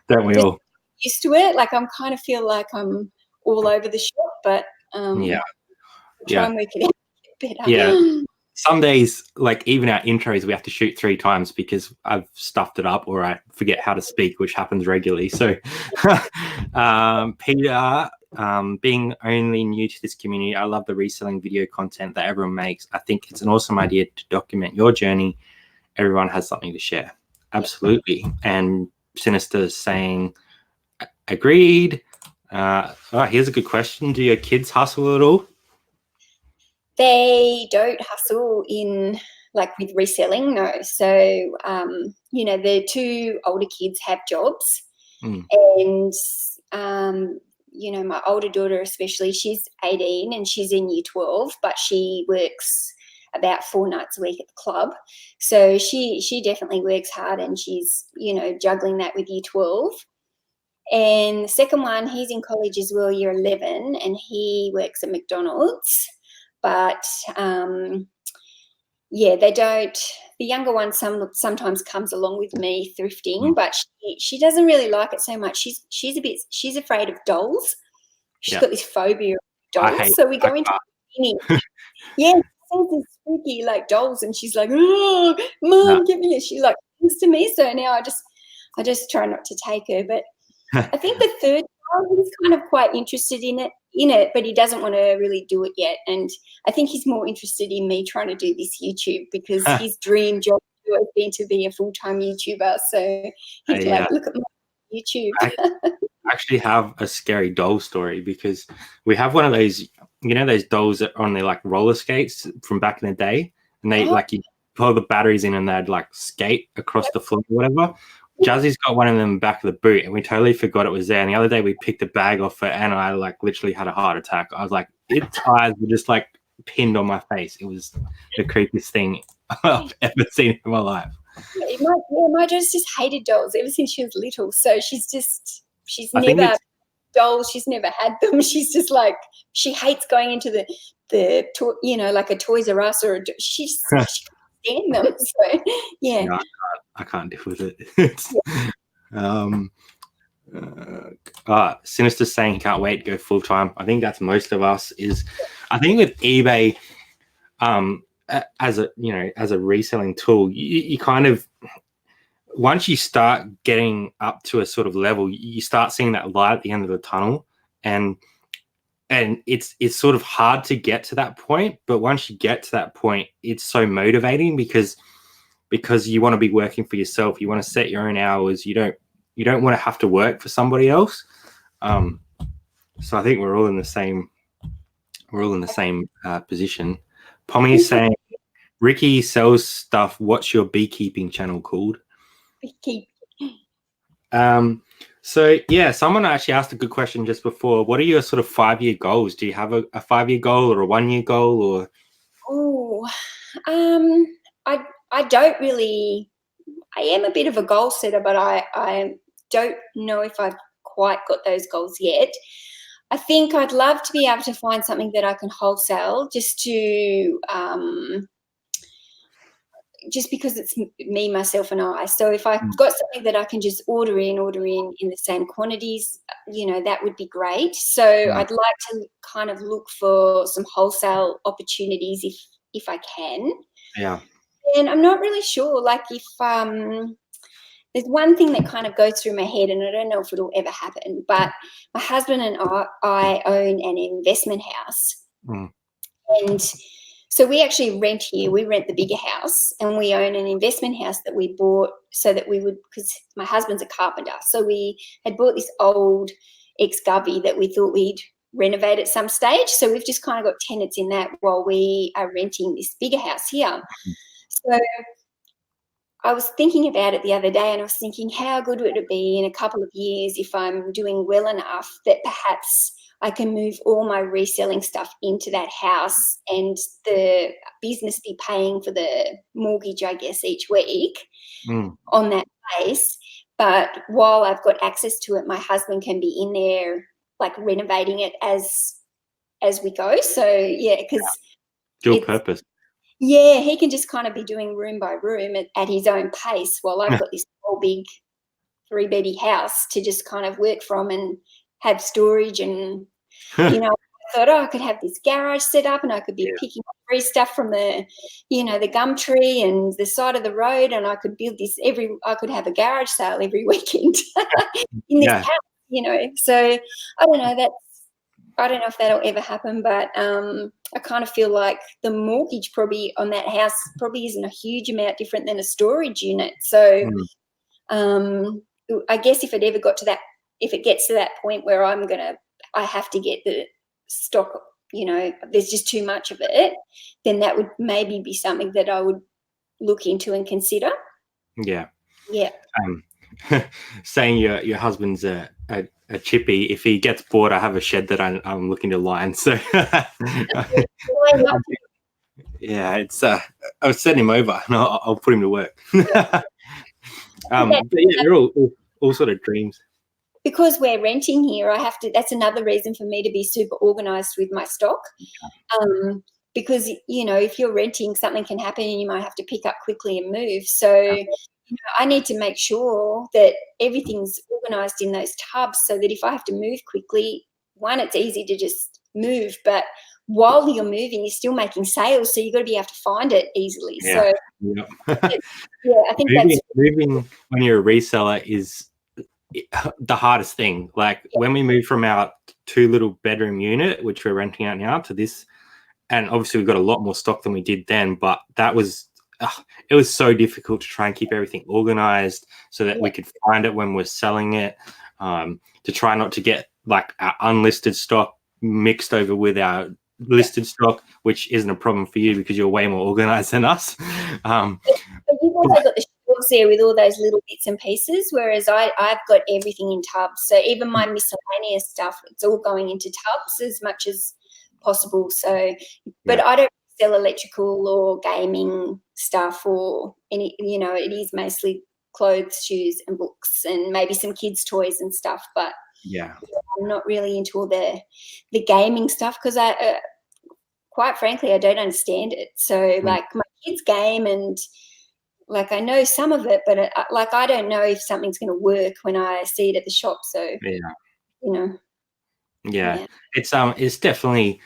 don't we all? Used to it. Like, I'm kind of feel like I'm all over the shop, but try and work it out better. Yeah. Some days, like even our intros, we have to shoot 3 times because I've stuffed it up or I forget how to speak, which happens regularly. So, Peter, being only new to this community, I love the reselling video content that everyone makes. I think it's an awesome idea to document your journey. Everyone has something to share. Absolutely. And Sinister saying, agreed. Here's a good question. Do your kids hustle at all? They don't hustle with reselling, no. So, the 2 older kids have jobs, and, my older daughter especially, she's 18 and she's in year 12, but she works about 4 nights a week at the club. So she definitely works hard, and she's, juggling that with year 12. And the second one, he's in college as well, year 11, and he works at McDonald's. But, they don't. The younger one sometimes comes along with me thrifting, but she doesn't really like it so much. She's afraid of dolls. She's got this phobia of dolls. So we go into the beginning. Yeah, these spooky dolls, and she's like, "Oh, Mom, give me it." She comes to me. So now I just try not to take her. But I think the third child, he's kind of quite interested in it, but he doesn't want to really do it yet. And I think he's more interested in me trying to do this YouTube, because his dream job has been to be a full-time YouTuber. So he's look at my YouTube. I actually have a scary doll story, because we have one of those, those dolls that are on their roller skates from back in the day, and they you pull the batteries in and they'd skate across the floor or whatever. Jazzy's got one of them back of the boot, and we totally forgot it was there. And the other day we picked a bag off it, and I literally had a heart attack. I was its eyes were just pinned on my face. It was the creepiest thing I've ever seen in my life. My daughter's just hated dolls ever since she was little. So she's never dolls. She's never had them. She's just she hates going into the a Toys R Us or she can't stand them. So yeah. No, I can't deal with it. Sinister saying he can't wait to go full time. I think that's most of us. I think with eBay, as a reselling tool, you kind of, once you start getting up to a sort of level, you start seeing that light at the end of the tunnel, and it's sort of hard to get to that point. But once you get to that point, it's so motivating because you want to be working for yourself. You want to set your own hours. You don't want to have to work for somebody else. So I think we're all in the same position. Pommy's saying, Ricky sells stuff. What's your beekeeping channel called? Beekeep. So yeah, someone actually asked a good question just before. What are your sort of 5-year goals? Do you have a 5-year goal or a 1-year goal, or? Oh, I don't really. I am a bit of a goal setter, but I don't know if I've quite got those goals yet. I think I'd love to be able to find something that I can wholesale just because it's me, myself, and I. So if I've got something that I can just order in the same quantities, that would be great. So I'd like to kind of look for some wholesale opportunities if I can. Yeah. And I'm not really sure, like, if there's one thing that kind of goes through my head, and I don't know if it'll ever happen, but my husband and I own an investment house. And so we actually rent here. We rent the bigger house, and we own an investment house that we bought so that we would, because my husband's a carpenter. So we had bought this old ex-gubby that we thought we'd renovate at some stage. So we've just kind of got tenants in that while we are renting this bigger house here. So I was thinking about it the other day, and I was thinking, how good would it be in a couple of years if I'm doing well enough that perhaps I can move all my reselling stuff into that house and the business be paying for the mortgage, I guess, each week on that place. But while I've got access to it, my husband can be in there, like, renovating it as we go. So, yeah, because dual purpose. Yeah, he can just kind of be doing room by room at his own pace while I've got this whole big 3-beddy house to just kind of work from and have storage. And, I thought, I could have this garage set up, and I could be picking up free stuff from the, the gum tree and the side of the road, and I could build this I could have a garage sale every weekend in this house, So I don't know, I don't know if that'll ever happen, but I kind of feel like the mortgage probably on that house probably isn't a huge amount different than a storage unit. So I guess if it gets to that point where I have to get the stock, there's just too much of it, then that would maybe be something that I would look into and consider. Yeah. Yeah. Saying your husband's a chippy. If he gets bored, I have a shed that I'm looking to line. So yeah, it's I'll send him over and I'll put him to work. But yeah, they're all sort of dreams. Because we're renting here, that's another reason for me to be super organized with my stock. Because, if you're renting, something can happen and you might have to pick up quickly and move. So I need to make sure that everything's organized in those tubs so that if I have to move quickly, one, it's easy to just move, but while you're moving, you're still making sales, so you've got to be able to find it easily. Yeah. So I think moving when you're a reseller is the hardest thing. Like when we moved from our 2 bedroom unit, which we're renting out now, to this, and obviously we've got a lot more stock than we did then, but that was it was so difficult to try and keep everything organized so that we could find it when we're selling it, to try not to get like our unlisted stock mixed over with our listed stock, which isn't a problem for you because you're way more organized than us. But you've also got the shelves there with all those little bits and pieces, whereas I've got everything in tubs. So even my miscellaneous stuff, it's all going into tubs as much as possible. So, but I don't sell electrical or gaming stuff or any, it is mostly clothes, shoes and books and maybe some kids' toys and stuff. But I'm not really into all the gaming stuff because quite frankly, I don't understand it. So like my kids game and like I know some of it, but I don't know if something's going to work when I see it at the shop. So it's definitely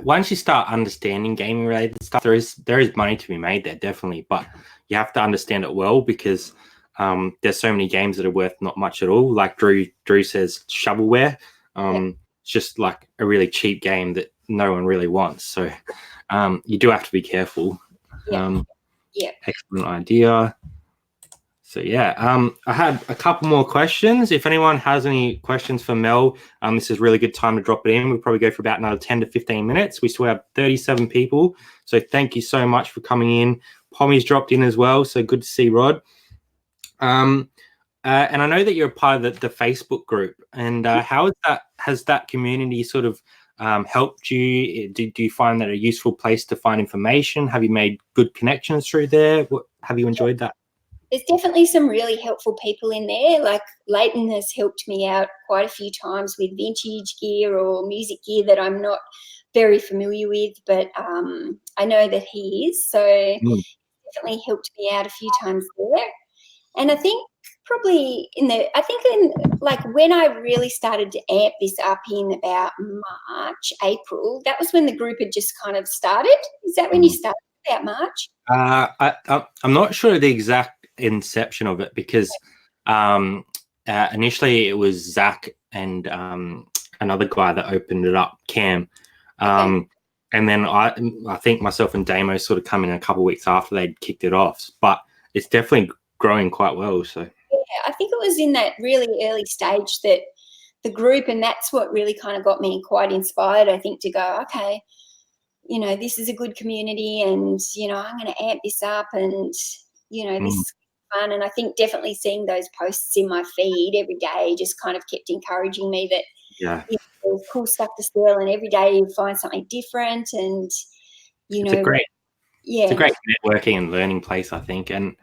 once you start understanding gaming related stuff, there is money to be made there, definitely, but you have to understand it well, because there's so many games that are worth not much at all. Like Drew says, shovelware. It's just like a really cheap game that no one really wants. So you do have to be careful. Excellent idea. So I had a couple more questions. If anyone has any questions for Mel, this is a really good time to drop it in. We'll probably go for about another 10 to 15 minutes. We still have 37 people. So thank you so much for coming in. Pommy's dropped in as well. So good to see Rod. And I know that you're a part of the Facebook group. And how has that community sort of helped you? Do you find that a useful place to find information? Have you made good connections through there? Have you enjoyed that? There's definitely some really helpful people in there. Like Leighton has helped me out quite a few times with vintage gear or music gear that I'm not very familiar with, but I know that he is. So definitely helped me out a few times there. And I think probably like when I really started to amp this up in about March, April, that was when the group had just kind of started. Is that when you started, about March? I'm not sure the exact inception of it, because initially it was Zach and another guy that opened it up, Cam. And then I think myself and Damo sort of come in a couple of weeks after they'd kicked it off. But it's definitely growing quite well. So I think it was in that really early stage that the group, and that's what really kind of got me quite inspired, I think, to go, okay, this is a good community, and I'm going to amp this up, and this is fun. And I think definitely seeing those posts in my feed every day just kind of kept encouraging me that there's cool stuff to sell, and every day you find something different, and it's a great networking and learning place, I think. And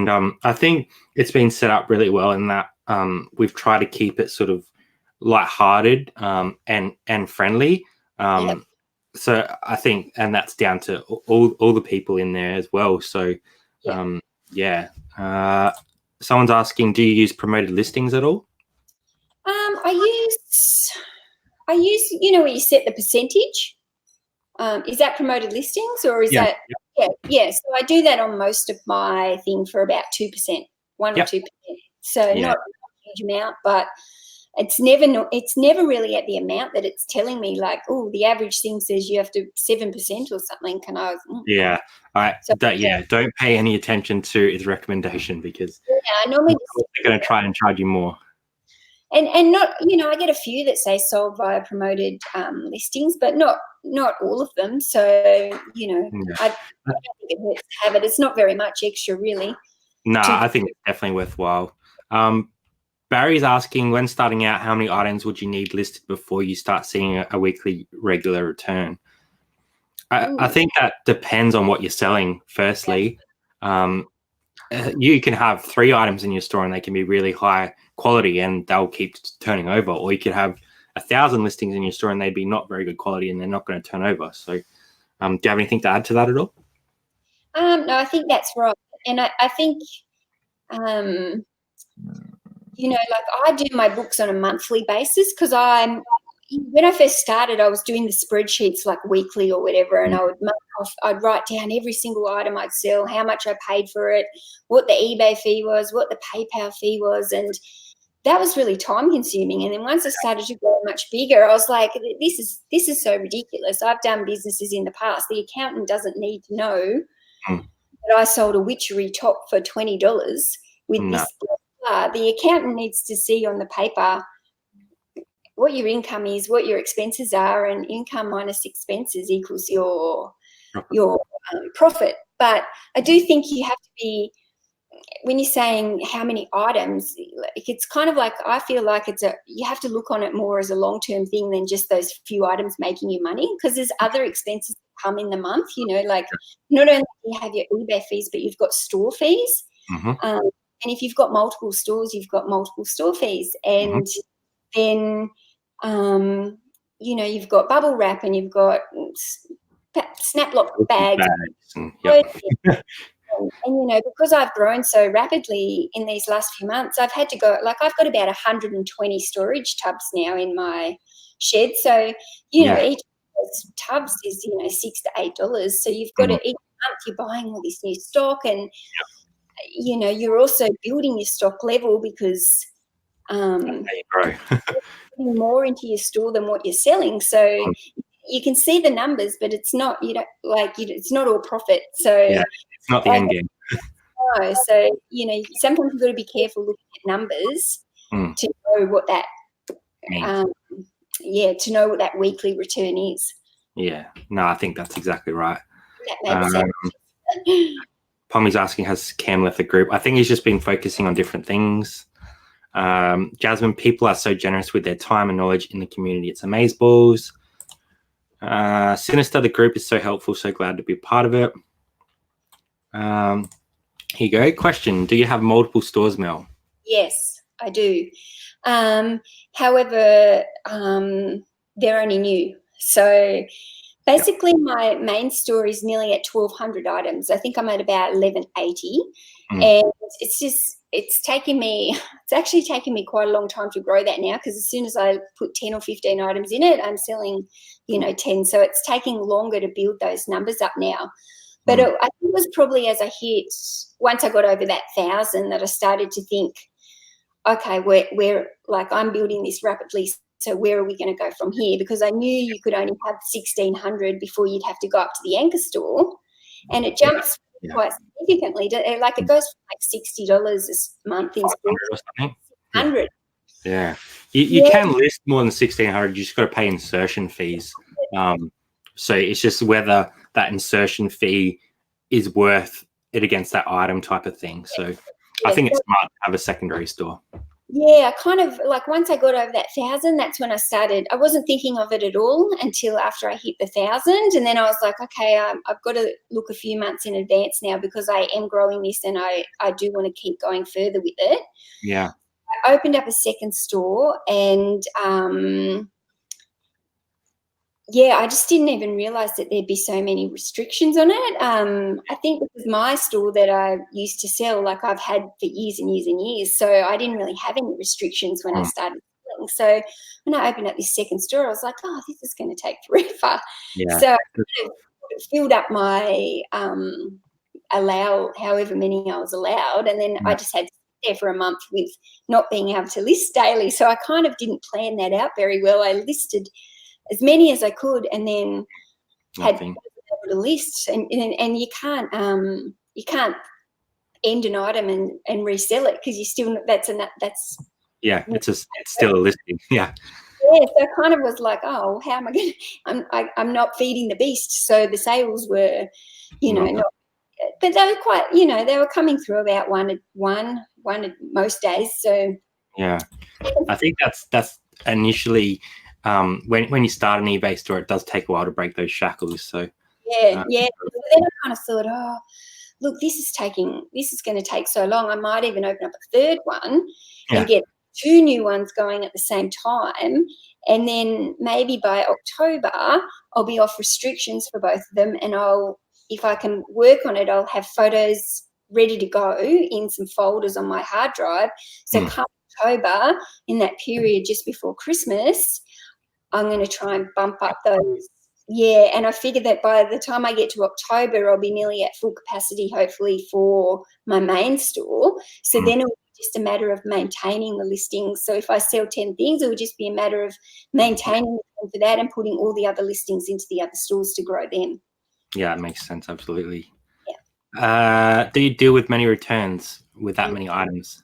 I think it's been set up really well in that we've tried to keep it sort of lighthearted and friendly. So I think, and that's down to all the people in there as well. So someone's asking, do you use promoted listings at all? I use where you set the percentage. Is that promoted listings, or is that? Yeah. So I do that on most of my thing for about 2%, 1 or 2%. So not a huge amount, but it's never really at the amount that it's telling me, like, oh, the average thing says you have to 7% or something. Can I? Don't pay any attention to his recommendation, because I normally they're going to try and charge you more. And not, I get a few that say sold via promoted listings, but not all of them. So, I don't think it hurts to have it. It's not very much extra, really. No, I think it's definitely worthwhile. Barry's asking, when starting out, how many items would you need listed before you start seeing a weekly regular return? I think that depends on what you're selling, firstly. You can have 3 items in your store and they can be really high quality and they'll keep turning over, or you could have 1,000 listings in your store and they'd be not very good quality and they're not going to turn over. So do you have anything to add to that at all? No, I think that's right. And I think like I do my books on a monthly basis, because when I first started, I was doing the spreadsheets like weekly or whatever, and I'd write down every single item I'd sell, how much I paid for it, what the eBay fee was, what the PayPal fee was, and that was really time consuming. And then once I started to grow much bigger, I was like, this is so ridiculous. I've done businesses in the past. The accountant doesn't need to know that I sold a witchery top for $20 with this. The accountant needs to see on the paper what your income is, what your expenses are, and income minus expenses equals your profit. But I do think you have to be, when you're saying how many items, it's kind of like, I feel like you have to look on it more as a long-term thing than just those few items making you money, because there's other expenses that come in the month, like not only do you have your eBay fees, but you've got store fees. And if you've got multiple stores, you've got multiple store fees. And then, you've got bubble wrap and you've got snap-lock bags. And, because I've grown so rapidly in these last few months, I've had to go, like, I've got about 120 storage tubs now in my shed. So, each those tubs is, $6 to $8. So you've got to, each month you're buying all this new stock, and you're also building your stock level because Grow. putting more into your store than what you're selling. So you can see the numbers, but it's not, it's not all profit. So it's not the end game. No. So, sometimes you've got to be careful looking at numbers to know what that to know what that weekly return is. Yeah. No, I think that's exactly right. That makes sense. Pommy's asking, has Cam left the group? I think he's just been focusing on different things. Jasmine, people are so generous with their time and knowledge in the community. It's amazeballs. Sinister, the group is so helpful. So glad to be part of it. Here you go. Question: do you have multiple stores, Mel? Yes, I do. However, they're only new. So basically, my main store is nearly at 1,200 items. I think I'm at about 1,180, and it's actually taken me quite a long time to grow that now, because as soon as I put 10 or 15 items in it, I'm selling, 10. So it's taking longer to build those numbers up now. But I think it was probably as I hit, once I got over that 1,000, that I started to think, okay, we're like, I'm building this rapidly. So where are we going to go from here? Because I knew you could only have 1,600 before you'd have to go up to the anchor store, and it jumps quite significantly. Like it goes from like $60 a month in store. 100. Yeah, you can list more than 1,600. You just got to pay insertion fees. So it's just whether that insertion fee is worth it against that item type of thing. So I think it's smart to have a secondary store. Yeah, I kind of like, once I got over that 1,000, that's when I started. I wasn't thinking of it at all until after I hit the 1,000. And then I was like, okay, I've got to look a few months in advance now, because I am growing this and I do want to keep going further with it. Yeah. I opened up a second store, and I just didn't even realize that there'd be so many restrictions on it. I think because my store that I used to sell, like I've had for years and years and years, so I didn't really have any restrictions when I started selling. So when I opened up this second store, I was like, oh, this is going to take forever. Yeah. So I filled up my however many I was allowed, and then I just had to sit there for a month with not being able to list daily. So I kind of didn't plan that out very well. I listed as many as I could, and then had to list, and you can't end an item and resell it, because you still it's still a listing. Yeah, so I kind of was like, oh, how am I going to, I'm not feeding the beast. So the sales were, not, but they were quite, they were coming through about one most days. So yeah, I think that's initially. When you start an eBay store, it does take a while to break those shackles. So But then I kind of thought, oh, look, this is going to take so long. I might even open up a third one and get 2 new ones going at the same time, and then maybe by October I'll be off restrictions for both of them, and if I can work on it, I'll have photos ready to go in some folders on my hard drive. So come October, in that period just before Christmas, I'm going to try and bump up those. Yeah, and I figure that by the time I get to October, I'll be nearly at full capacity, hopefully, for my main store. So then it will be just a matter of maintaining the listings. So if I sell 10 things, it will just be a matter of maintaining them for that and putting all the other listings into the other stores to grow them. Yeah, it makes sense. Absolutely. Yeah. Do you deal with many returns with that many items?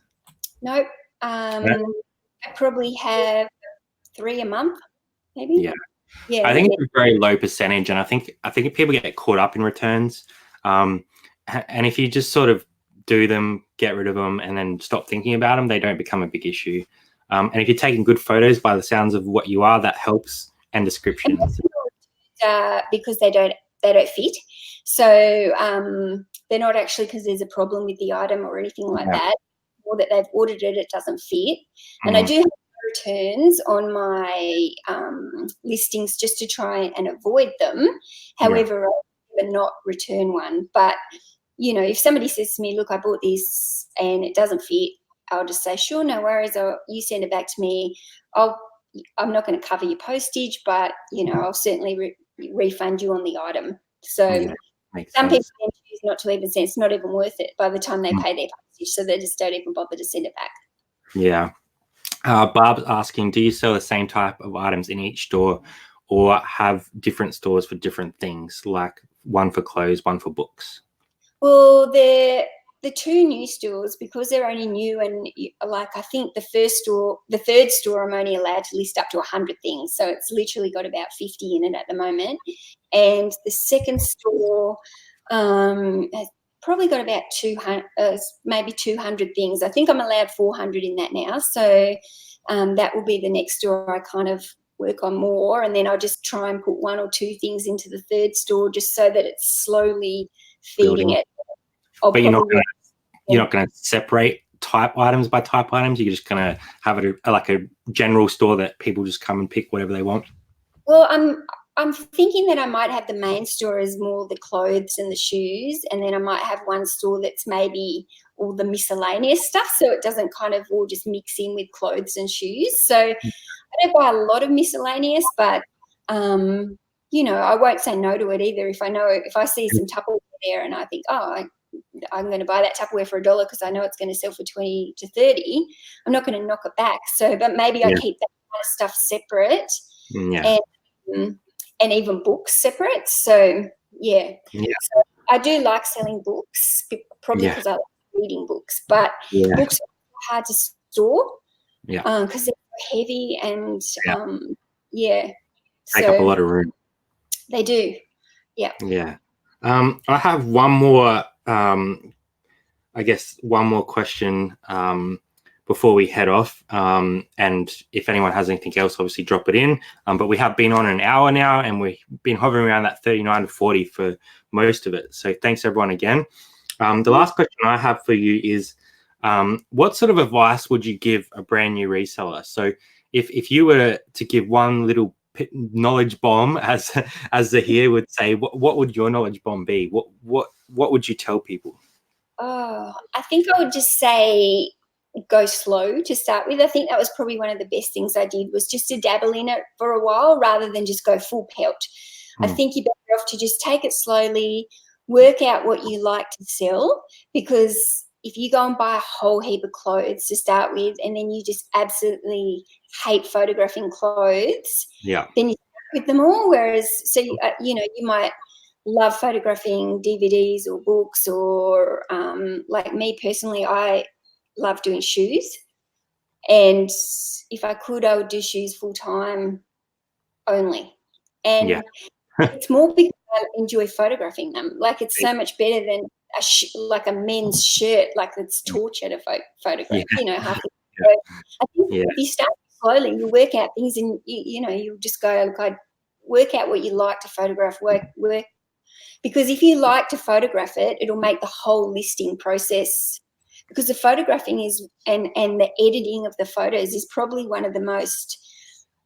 Nope. I probably have 3 a month. Maybe. Yeah, I think it's a very low percentage, and I think people get caught up in returns. And if you just sort of do them, get rid of them, and then stop thinking about them, they don't become a big issue. And if you're taking good photos, by the sounds of what you are, that helps. And descriptions. Because they don't fit. So they're not actually because there's a problem with the item or anything like that, or that they've ordered it, it doesn't fit. And I do have returns on my listings just to try and avoid them. However, I will not return one. But if somebody says to me, look, I bought this and it doesn't fit, I'll just say, sure, no worries, you send it back to me. I'm not going to cover your postage, but I'll certainly refund you on the item. So Makes some people sense. then choose not to even send. It's not even worth it by the time they pay their postage, so they just don't even bother to send it back. Yeah. Barb's asking, do you sell the same type of items in each store, or have different stores for different things, like one for clothes, one for books? Well, the two new stores, because they're only new, and like I think the third store, I'm only allowed to list up to 100 things, so it's literally got about 50 in it at the moment. And the second store has probably got about 200, maybe 200 things. I think I'm allowed 400 in that now, so that will be the next store I kind of work on more, and then I'll just try and put one or two things into the third store just so that it's slowly feeding it. But you're not going to separate type items by type items. You're just going to have it like a general store that people just come and pick whatever they want. Well, I'm thinking that I might have the main store as more the clothes and the shoes, and then I might have one store that's maybe all the miscellaneous stuff, so it doesn't kind of all just mix in with clothes and shoes. So I don't buy a lot of miscellaneous, but you know, I won't say no to it either. If I see some Tupperware there and I think, I'm going to buy that Tupperware for $1 because I know it's going to sell for 20 to 30, I'm not going to knock it back. So, but maybe I keep that kind of stuff separate, and even books separate. So, So I do like selling books, probably because I like reading books, but books are hard to store because they're heavy and take up a lot of room. They do. I have one more I guess one more question before we head off, and if anyone has anything else, obviously drop it in, but we have been on an hour now and we've been hovering around that 39 to 40 for most of it, so thanks everyone again. The last question I have for you is, what sort of advice would you give a brand new reseller? So if you were to give one little knowledge bomb, as Zahir would say, what would your knowledge bomb be? What would you tell people? I think I would just say go slow to start with. I think that was probably one of the best things I did, was just to dabble in it for a while rather than just go full pelt. I think you're better off to just take it slowly, work out what you like to sell, because if you go and buy a whole heap of clothes to start with and then you just absolutely hate photographing clothes, then you start with them all. Whereas, so you know, you might love photographing DVDs or books, or like me personally, I love doing shoes, and if I could, I would do shoes full time only. And it's more because I enjoy photographing them. Like, it's so much better than like a men's shirt, like it's torture to photograph. You know, half the so I think if you start slowly, you work out things, and you know, you'll just go, look, I work out what you like to photograph, work. Because if you like to photograph it, it'll make the whole listing process, because the photographing is and the editing of the photos is probably one of the most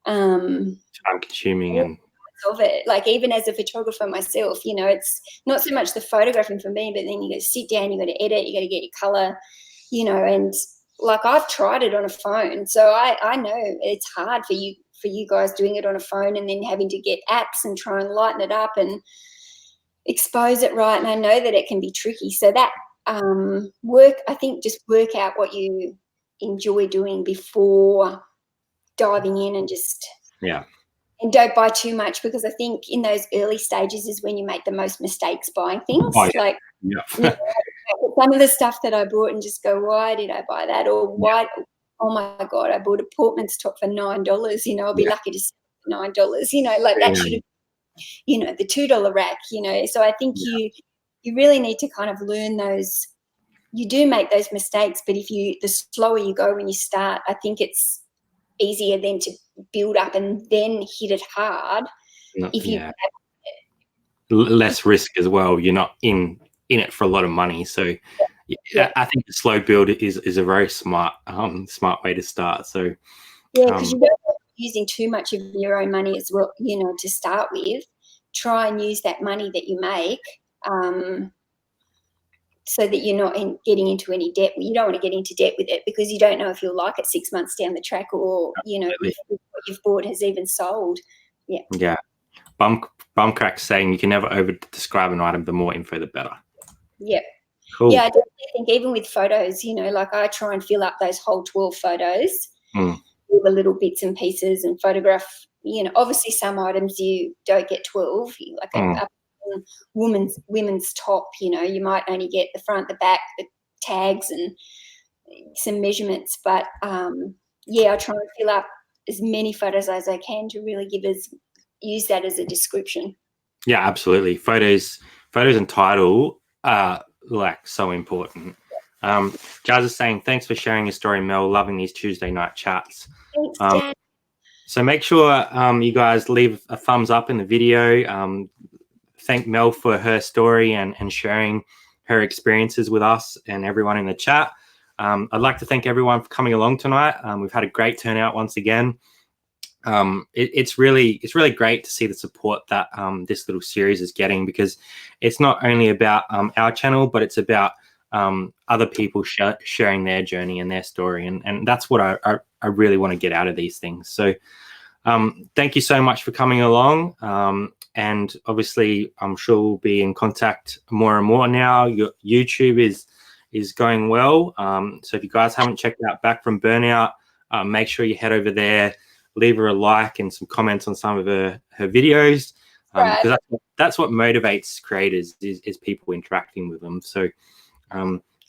time consuming and of it. Like, even as a photographer myself, you know, it's not so much the photographing for me, but then you got to sit down, you got to edit, you got to get your color, you know, and like, I've tried it on a phone, so I know it's hard for you guys doing it on a phone and then having to get apps and try and lighten it up and expose it right, and I know that it can be tricky. So that I think just work out what you enjoy doing before diving in, and just and don't buy too much, because I think in those early stages is when you make the most mistakes buying things. Like, you know, some of the stuff that I bought and just go, why did I buy that? Or why, oh my God, I bought a Portman's top for $9, you know, I'll be lucky to sell it for $9, you know, like that should have, you know, the $2 rack, you know. So I think you really need to kind of learn those. You do make those mistakes, but the slower you go when you start, I think it's easier then to build up and then hit it hard. If you less risk as well, you're not in it for a lot of money. So I think the slow build is a very smart way to start. So because you don't want using too much of your own money as well, you know, to start with. Try and use that money that you make so that you're not getting into any debt. You don't want to get into debt with it, because you don't know if you'll like it 6 months down the track, or, you know, if what you've bought has even sold. Bumcrack's saying you can never over describe an item. The more info, the better. Yep. Cool. Yeah, I definitely think even with photos, like I try and fill up those whole 12 photos with the little bits and pieces and photograph. Obviously some items you don't get 12, like a women's top, you might only get the front, the back, the tags and some measurements. But I try and fill up as many photos as I can to really use that as a description. Yeah, absolutely. Photos and title are so important. Jazz is saying, thanks for sharing your story, Mel. Loving these Tuesday night chats. Thanks, Dad. So make sure you guys leave a thumbs up in the video. Thank Mel for her story and sharing her experiences with us and everyone in the chat. I'd like to thank everyone for coming along tonight. We've had a great turnout once again. It's really great to see the support that this little series is getting, because it's not only about our channel, but it's about other people sharing their journey and their story, and that's what I really want to get out of these things. So thank you so much for coming along, and obviously I'm sure we'll be in contact more and more now. Your YouTube is going well, so if you guys haven't checked out Back from Burnout, make sure you head over there. Leave her a like and some comments on some of her videos, because that's what motivates creators is people interacting with them. So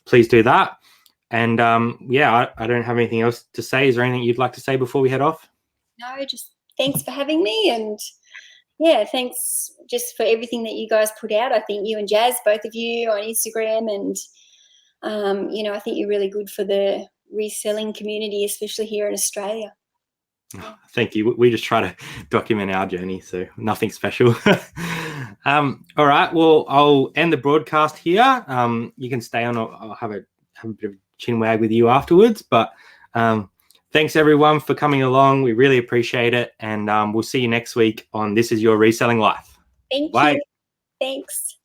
please do that. And I don't have anything else to say. Is there anything you'd like to say before we head off? No, just thanks for having me, and thanks just for everything that you guys put out. I think you and Jazz, both of you on Instagram, and I think you're really good for the reselling community, especially here in Australia. Thank you. We just try to document our journey, so nothing special. All right. Well, I'll end the broadcast here. You can stay on. I'll have a bit of chin wag with you afterwards. But thanks everyone for coming along. We really appreciate it, and we'll see you next week on This Is Your Reselling Life. Thank Bye. you. Thanks.